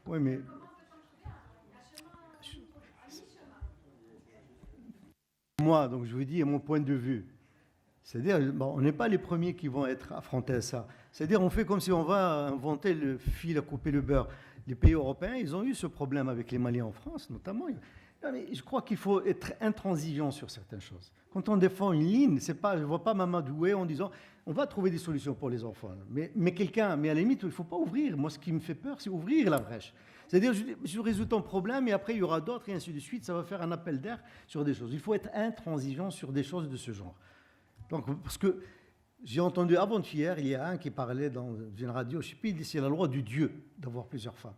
Oui, mais... Moi, donc je vous dis, à mon point de vue, c'est-à-dire, bon, on n'est pas les premiers qui vont être affrontés à ça. C'est-à-dire, on fait comme si on va inventer le fil à couper le beurre. Les pays européens, ils ont eu ce problème avec les Maliens en France, notamment. Non, mais je crois qu'il faut être intransigeant sur certaines choses. Quand on défend une ligne, c'est pas, je ne vois pas m'amadouer en disant on va trouver des solutions pour les enfants. Mais à la limite, il ne faut pas ouvrir. Moi, ce qui me fait peur, c'est ouvrir la brèche. C'est-à-dire, je résous ton problème et après, il y aura d'autres et ainsi de suite. Ça va faire un appel d'air sur des choses. Il faut être intransigeant sur des choses de ce genre. Donc, parce que j'ai entendu avant-hier, il y a un qui parlait dans une radio, je ne sais plus, il dit c'est la loi du Dieu d'avoir plusieurs femmes.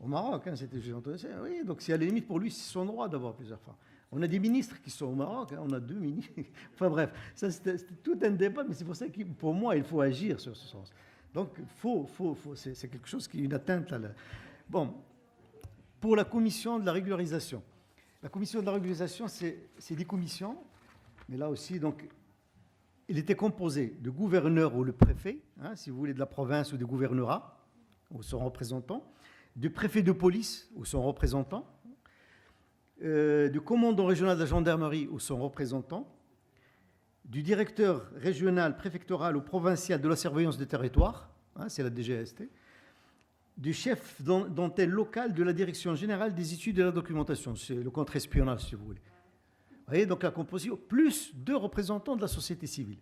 Au Maroc, hein, j'ai entendu ça. Oui, donc c'est à la limite pour lui, c'est son droit d'avoir plusieurs femmes. On a des ministres qui sont au Maroc, hein, on a 2 ministres. Enfin bref, ça c'était tout un débat, mais c'est pour ça que pour moi, il faut agir sur ce sens. Donc, c'est quelque chose qui est une atteinte à la... Bon, pour la commission de la régularisation. La commission de la régularisation, c'est des commissions, mais là aussi, donc, il était composé de gouverneurs ou le préfet, hein, si vous voulez, de la province ou des gouvernorats, ou son représentant, du préfet de police ou son représentant, du commandant régional de la gendarmerie ou son représentant, du directeur régional, préfectoral ou provincial de la surveillance des territoires, hein, c'est la DGST, du chef d'antenne local de la direction générale des études et de la documentation, c'est le contre-espionnage si vous voulez. Vous voyez, donc la composition, plus 2 représentants de la société civile.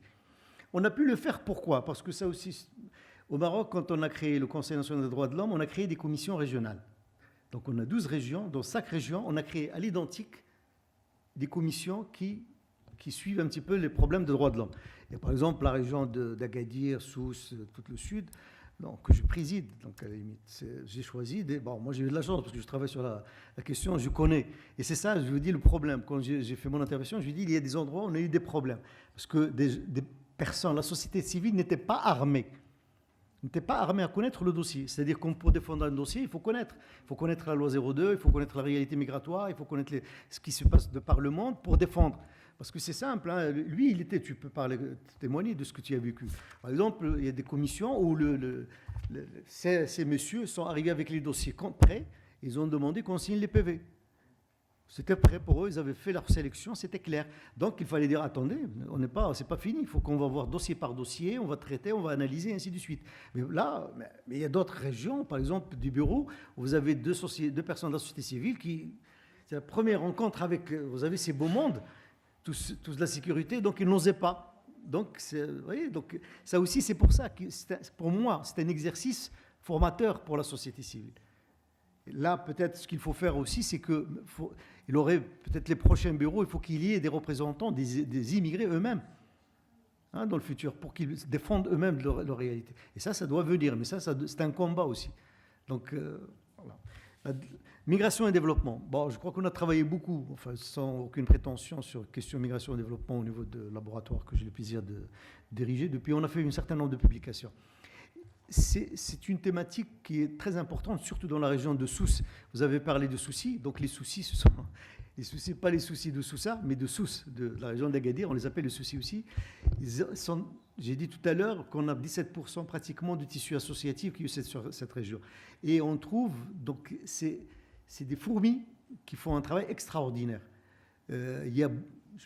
On a pu le faire, pourquoi? Parce que ça aussi, au Maroc, quand on a créé le Conseil national des droits de l'homme, on a créé des commissions régionales. Donc on a 12 régions, dans chaque région, on a créé à l'identique des commissions qui suivent un petit peu les problèmes des droits de l'homme. Et par exemple, la région d'Agadir, Sousse, tout le sud, donc, que je préside, donc à la limite, j'ai choisi bon, moi j'ai eu de la chance parce que je travaille sur la question, je connais. Et c'est ça, je vous dis, le problème. Quand j'ai fait mon intervention, je lui dis, il y a des endroits où on a eu des problèmes. Parce que des personnes, la société civile n'était pas armée. N'était pas armée à connaître le dossier. C'est-à-dire qu'on pour défendre un dossier, il faut connaître. Il faut connaître la loi 02, il faut connaître la réalité migratoire, il faut connaître ce qui se passe de par le monde pour défendre. Parce que c'est simple, hein. Lui, tu peux témoigner de ce que tu as vécu. Par exemple, il y a des commissions où ces messieurs sont arrivés avec les dossiers prêts, ils ont demandé qu'on signe les PV. C'était prêt pour eux, ils avaient fait leur sélection, c'était clair. Donc il fallait dire, attendez, c'est pas fini, il faut qu'on va voir dossier par dossier, on va traiter, on va analyser, et ainsi de suite. Mais là, il y a d'autres régions, par exemple du bureau, où vous avez deux personnes de la société civile c'est la première rencontre avec, vous avez ces beaux mondes, tous de la sécurité, donc ils n'osaient pas. Donc, vous voyez, donc ça aussi, c'est pour ça que, pour moi, c'est un exercice formateur pour la société civile. Là, peut-être, ce qu'il faut faire aussi, c'est qu'il aurait peut-être les prochains bureaux, il faut qu'il y ait des représentants des immigrés eux-mêmes, hein, dans le futur, pour qu'ils défendent eux-mêmes leur réalité. Et ça doit venir, mais ça c'est un combat aussi. Donc, voilà. Migration et développement. Bon, je crois qu'on a travaillé beaucoup, enfin, sans aucune prétention, sur question migration et développement au niveau de laboratoire que j'ai le plaisir de diriger. Depuis, on a fait un certain nombre de publications. C'est une thématique qui est très importante, surtout dans la région de Sousse. Vous avez parlé de soucis, donc les soucis, ce sont les soucis, pas les soucis de Soussa, mais de Sousse, de la région d'Agadir, on les appelle les soucis aussi. J'ai dit tout à l'heure qu'on a 17% pratiquement du tissu associatif qui est sur cette région. Et on trouve, donc c'est des fourmis qui font un travail extraordinaire. Je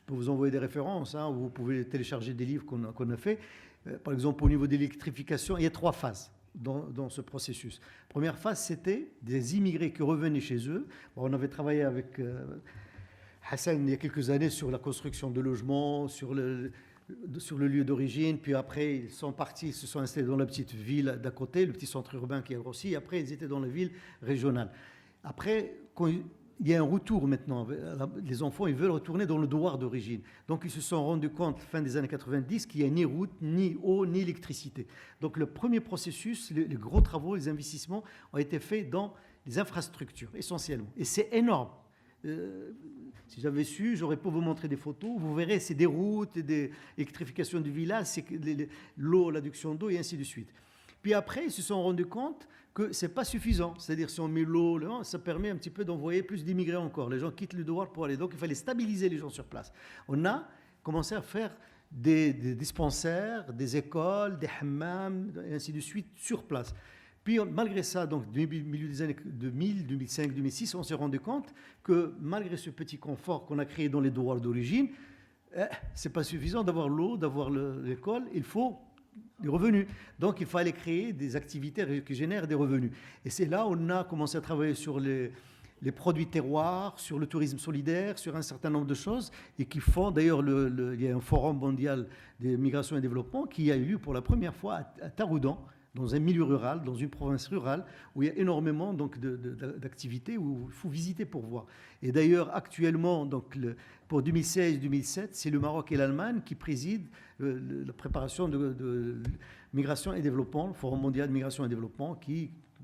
peux vous envoyer des références, hein, où vous pouvez télécharger des livres qu'on a fait. Par exemple, au niveau de l'électrification, il y a 3 phases dans ce processus. Première phase, c'était des immigrés qui revenaient chez eux. Bon, on avait travaillé avec Hassan il y a quelques années sur la construction de logements, sur le lieu d'origine. Puis après, ils sont partis, ils se sont installés dans la petite ville d'à côté, le petit centre urbain qui a grossi. Et après, ils étaient dans la ville régionale. Après, quand il y a un retour maintenant. Les enfants, ils veulent retourner dans le douar d'origine. Donc, ils se sont rendus compte, fin des années 90, qu'il n'y a ni route, ni eau, ni électricité. Donc, le premier processus, les gros travaux, les investissements ont été faits dans les infrastructures, essentiellement. Et c'est énorme. Si j'avais su, j'aurais pu vous montrer des photos. Vous verrez, c'est des routes, des électrifications du village, c'est l'eau, l'adduction d'eau, et ainsi de suite. Puis après, ils se sont rendus compte que ce n'est pas suffisant. C'est-à-dire, si on met l'eau, ça permet un petit peu d'envoyer plus d'immigrés encore. Les gens quittent le douar pour aller. Donc, il fallait stabiliser les gens sur place. On a commencé à faire des dispensaires, des écoles, des hammams, et ainsi de suite, sur place. Puis, malgré ça, donc, du milieu des années 2000, 2005, 2006, on s'est rendu compte que malgré ce petit confort qu'on a créé dans les douars d'origine, ce n'est pas suffisant d'avoir l'eau, d'avoir l'école. Il faut des revenus. Donc, il fallait créer des activités qui génèrent des revenus. Et c'est là où on a commencé à travailler sur les produits terroirs, sur le tourisme solidaire, sur un certain nombre de choses, et qui font, d'ailleurs, il y a un forum mondial des migrations et développement qui a eu lieu pour la première fois à Taroudan, dans un milieu rural, dans une province rurale, où il y a énormément donc, d'activités où il faut visiter pour voir. Et d'ailleurs, actuellement, donc, pour 2016-2017, c'est le Maroc et l'Allemagne qui président la préparation de migration et développement, le Forum mondial de migration et développement,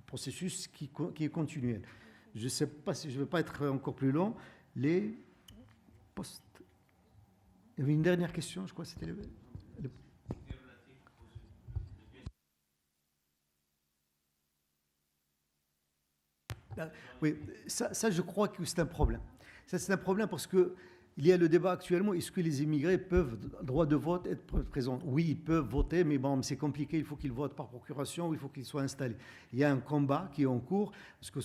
processus qui est continuel. Je ne sais pas si je ne vais pas être encore plus long. Les postes. Il y avait une dernière question, je crois que c'était Oui, ça, je crois que c'est un problème. Ça, c'est un problème parce qu'il y a le débat actuellement, est-ce que les immigrés peuvent, droit de vote, être présents? Oui, ils peuvent voter, mais bon, c'est compliqué, il faut qu'ils votent par procuration, il faut qu'ils soient installés. Il y a un combat qui est en cours, parce que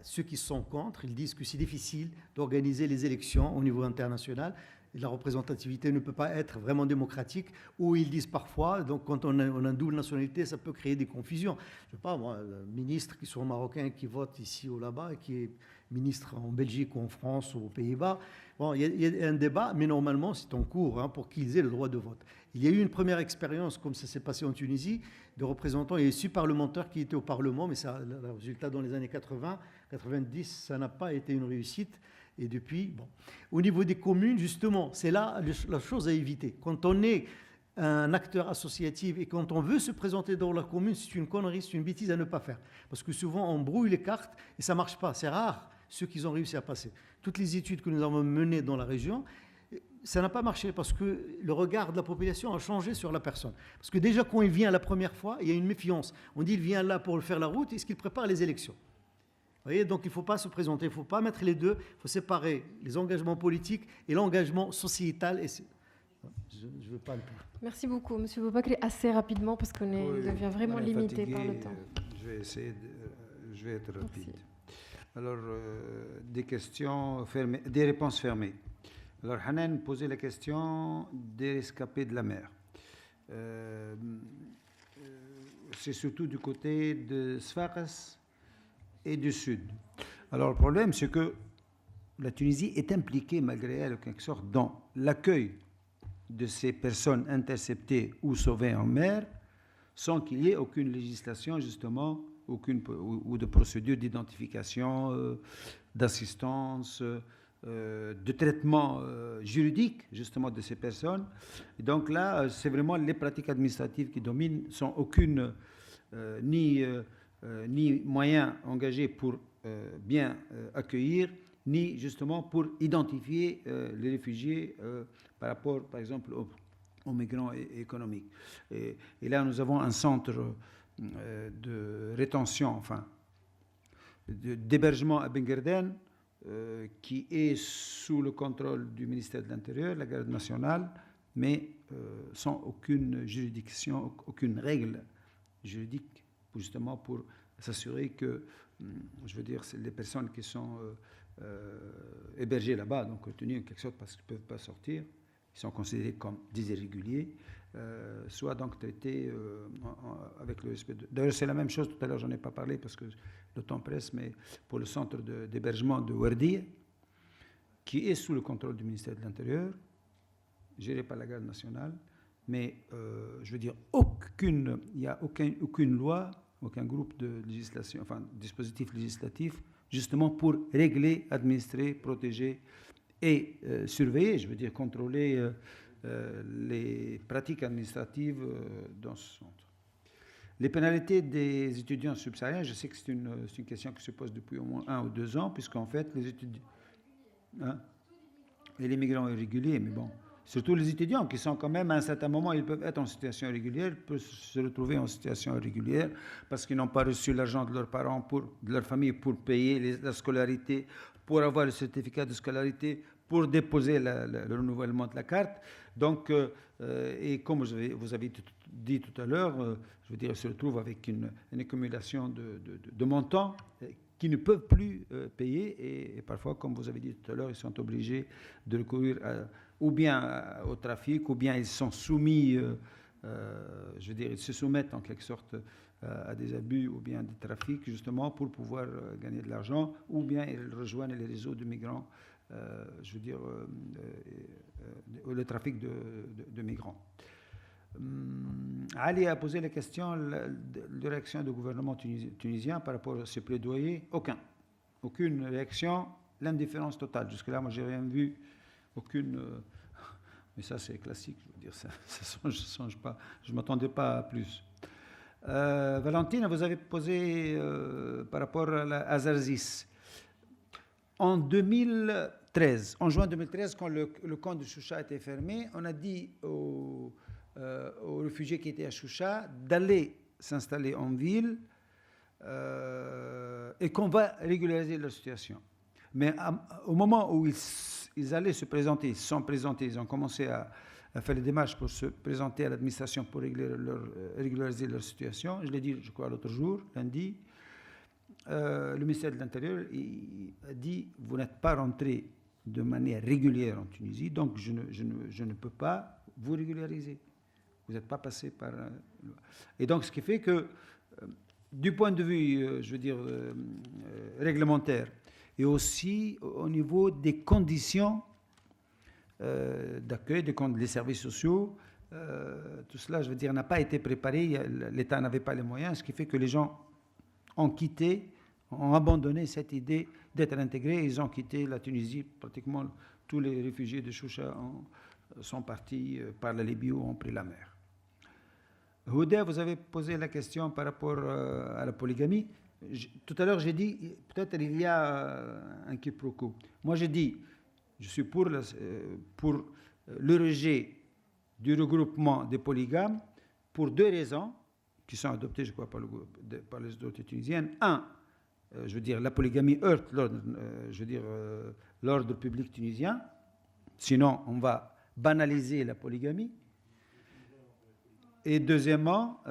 ceux qui sont contre, ils disent que c'est difficile d'organiser les élections au niveau international. La représentativité ne peut pas être vraiment démocratique, ou ils disent parfois, donc quand on a une double nationalité, ça peut créer des confusions. Je ne sais pas, moi, ministres qui sont marocains, qui votent ici ou là-bas, et qui est ministre en Belgique ou en France ou aux Pays-Bas. Bon, il y a un débat, mais normalement, c'est en cours pour qu'ils aient le droit de vote. Il y a eu une première expérience, comme ça s'est passé en Tunisie, de représentants et 6 parlementaires qui étaient au Parlement, mais ça, le résultat dans les années 80, 90, ça n'a pas été une réussite. Et depuis, bon. Au niveau des communes, justement, c'est là la chose à éviter. Quand on est un acteur associatif et quand on veut se présenter dans la commune, c'est une connerie, c'est une bêtise à ne pas faire. Parce que souvent, on brouille les cartes et ça ne marche pas. C'est rare ceux qui ont réussi à passer. Toutes les études que nous avons menées dans la région, ça n'a pas marché parce que le regard de la population a changé sur la personne. Parce que déjà, quand il vient la première fois, il y a une méfiance. On dit, il vient là pour faire la route, est-ce qu'il prépare les élections? voyez, donc il ne faut pas se présenter, il ne faut pas mettre les deux, il faut séparer les engagements politiques et l'engagement sociétal. Et je ne veux pas le plus. Merci beaucoup, Monsieur Boubacar, assez rapidement parce qu'on devient vraiment limité par le temps. Je vais essayer je vais être rapide. Merci. Alors, des questions fermées, des réponses fermées. Alors, Hanan posait la question des rescapés de la mer. C'est surtout du côté de Sfax et du sud. Alors, le problème, c'est que la Tunisie est impliquée, malgré elle, en quelque sorte, dans l'accueil de ces personnes interceptées ou sauvées en mer, sans qu'il y ait aucune législation, justement, ou de procédure d'identification, d'assistance, de traitement juridique, justement, de ces personnes. Et donc là, c'est vraiment les pratiques administratives qui dominent, sans aucune ni moyens engagés pour bien accueillir, ni justement pour identifier les réfugiés par rapport, par exemple, aux migrants économiques. Et là, nous avons un centre de rétention, enfin, d'hébergement à Benguerden, qui est sous le contrôle du ministère de l'Intérieur, la Garde nationale, mais sans aucune juridiction, aucune règle juridique, justement pour s'assurer que, je veux dire, les personnes qui sont hébergées là-bas, donc retenues en quelque sorte parce qu'ils ne peuvent pas sortir, ils sont considérés comme des irréguliers, soit donc traités avec le respect de... D'ailleurs, c'est la même chose, tout à l'heure, j'en ai pas parlé parce que le temps presse, mais pour le centre d'hébergement de Ouardia, qui est sous le contrôle du ministère de l'Intérieur, géré par la Garde nationale, mais je veux dire, il n'y a aucune loi, aucun groupe de législation, enfin, dispositif législatif, justement pour régler, administrer, protéger et surveiller, je veux dire, contrôler les pratiques administratives dans ce centre. Les pénalités des étudiants subsahariens, je sais que c'est une question qui se pose depuis au moins 1 ou 2 ans, puisqu'en fait, les étudiants... Hein, et les migrants irréguliers, mais bon, surtout les étudiants qui sont quand même, à un certain moment, ils peuvent être en situation irrégulière, ils peuvent se retrouver en situation irrégulière parce qu'ils n'ont pas reçu l'argent de leurs parents, de leur famille, pour payer la scolarité, pour avoir le certificat de scolarité, pour déposer le renouvellement de la carte. Donc, et comme vous avez dit tout à l'heure, je veux dire, ils se retrouvent avec une accumulation de montants qui ne peuvent plus payer, et parfois, comme vous avez dit tout à l'heure, ils sont obligés de recourir ou bien au trafic, ou bien ils sont soumis, je veux dire, ils se soumettent en quelque sorte à des abus ou bien des trafics, justement, pour pouvoir gagner de l'argent, ou bien ils rejoignent les réseaux de migrants, je veux dire, le trafic de migrants. Ali a posé la question de réaction du gouvernement tunisien par rapport à ce plaidoyer. Aucune réaction, l'indifférence totale. Jusque-là, moi, je n'ai rien vu, aucune... mais ça, c'est classique, je veux dire, ça je ne songe pas, je ne m'attendais pas à plus. Valentine, vous avez posé par rapport à Zarzis. En 2013, en juin 2013, quand le camp de Choucha était fermé, on a dit aux réfugiés qui étaient à Choucha d'aller s'installer en ville et qu'on va régulariser leur situation. Mais au moment où ils allaient se présenter, ils se sont présentés, ils ont commencé à faire les démarches pour se présenter à l'administration pour régulariser leur situation. Je l'ai dit, je crois, l'autre jour, lundi. Le ministère de l'Intérieur a dit « Vous n'êtes pas rentré de manière régulière en Tunisie, donc je ne peux pas vous régulariser. Vous n'êtes pas passé par... » Et donc, ce qui fait que, du point de vue, je veux dire, réglementaire, et aussi au niveau des conditions d'accueil, des services sociaux, tout cela, je veux dire, n'a pas été préparé. L'État n'avait pas les moyens, ce qui fait que les gens ont abandonné cette idée d'être intégrés. Ils ont quitté la Tunisie. Pratiquement tous les réfugiés de Choucha sont partis par la Libye ou ont pris la mer. Houda, vous avez posé la question par rapport à la polygamie. Tout à l'heure, j'ai dit, peut-être il y a un quiproquo. Moi, j'ai dit, je suis pour le rejet du regroupement des polygames pour 2 raisons qui sont adoptées, je crois, par les autorités tunisiennes. je veux dire, la polygamie heurte l'ordre public tunisien. Sinon, on va banaliser la polygamie. Et deuxièmement,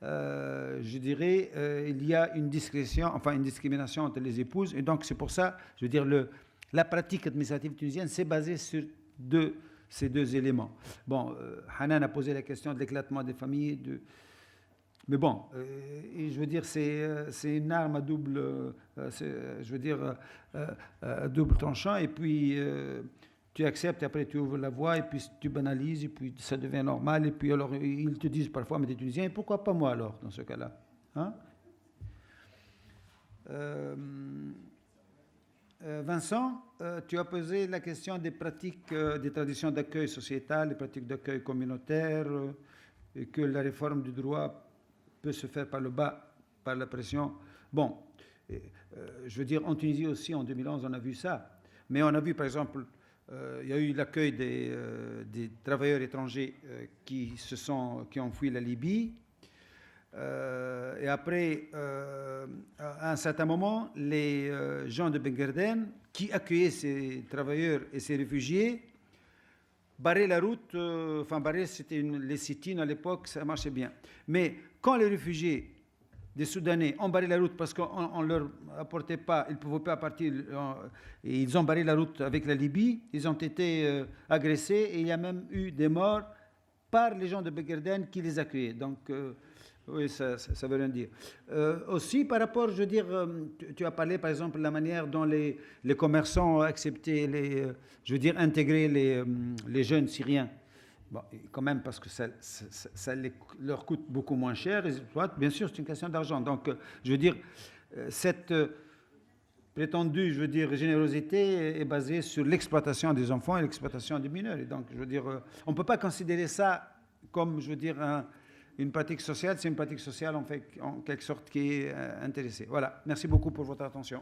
je dirais, il y a une discrimination entre les épouses. Et donc, c'est pour ça, je veux dire, la pratique administrative tunisienne s'est basée sur ces deux éléments. Bon, Hanan a posé la question de l'éclatement des familles. Mais bon, je veux dire, c'est une arme à double tranchant. Et puis, tu acceptes, et après tu ouvres la voie, et puis tu banalises, et puis ça devient normal. Et puis alors, ils te disent parfois, mais t'es Tunisien, et pourquoi pas moi alors, dans ce cas-là, hein? Vincent, tu as posé la question des pratiques, des traditions d'accueil sociétal, des pratiques d'accueil communautaire, et que la réforme du droit peut se faire par le bas, par la pression. Bon, je veux dire, en Tunisie aussi, en 2011, on a vu ça. Mais on a vu, par exemple, il y a eu l'accueil des travailleurs étrangers qui ont fui la Libye. Et après, à un certain moment, les gens de Ben Guerdine, qui accueillaient ces travailleurs et ces réfugiés, barraient la route. C'était les sit-ins à l'époque, ça marchait bien. Mais quand les réfugiés des Soudanais ont barré la route parce qu'on ne leur apportait pas, ils ne pouvaient pas partir, et ils ont barré la route avec la Libye, ils ont été agressés, et il y a même eu des morts par les gens de Ben Guerdine qui les accueillaient. Donc, oui, ça veut rien dire. Aussi, par rapport, je veux dire, tu as parlé, par exemple, de la manière dont les commerçants ont accepté, intégrer les jeunes Syriens. Bon, quand même, parce que ça leur coûte beaucoup moins cher. Et, bien sûr, c'est une question d'argent. Donc, je veux dire, cette prétendue, générosité est basée sur l'exploitation des enfants et l'exploitation des mineurs. Et donc, je veux dire, on ne peut pas considérer ça comme, une pratique sociale. C'est une pratique sociale, en quelque sorte, qui est intéressée. Voilà. Merci beaucoup pour votre attention.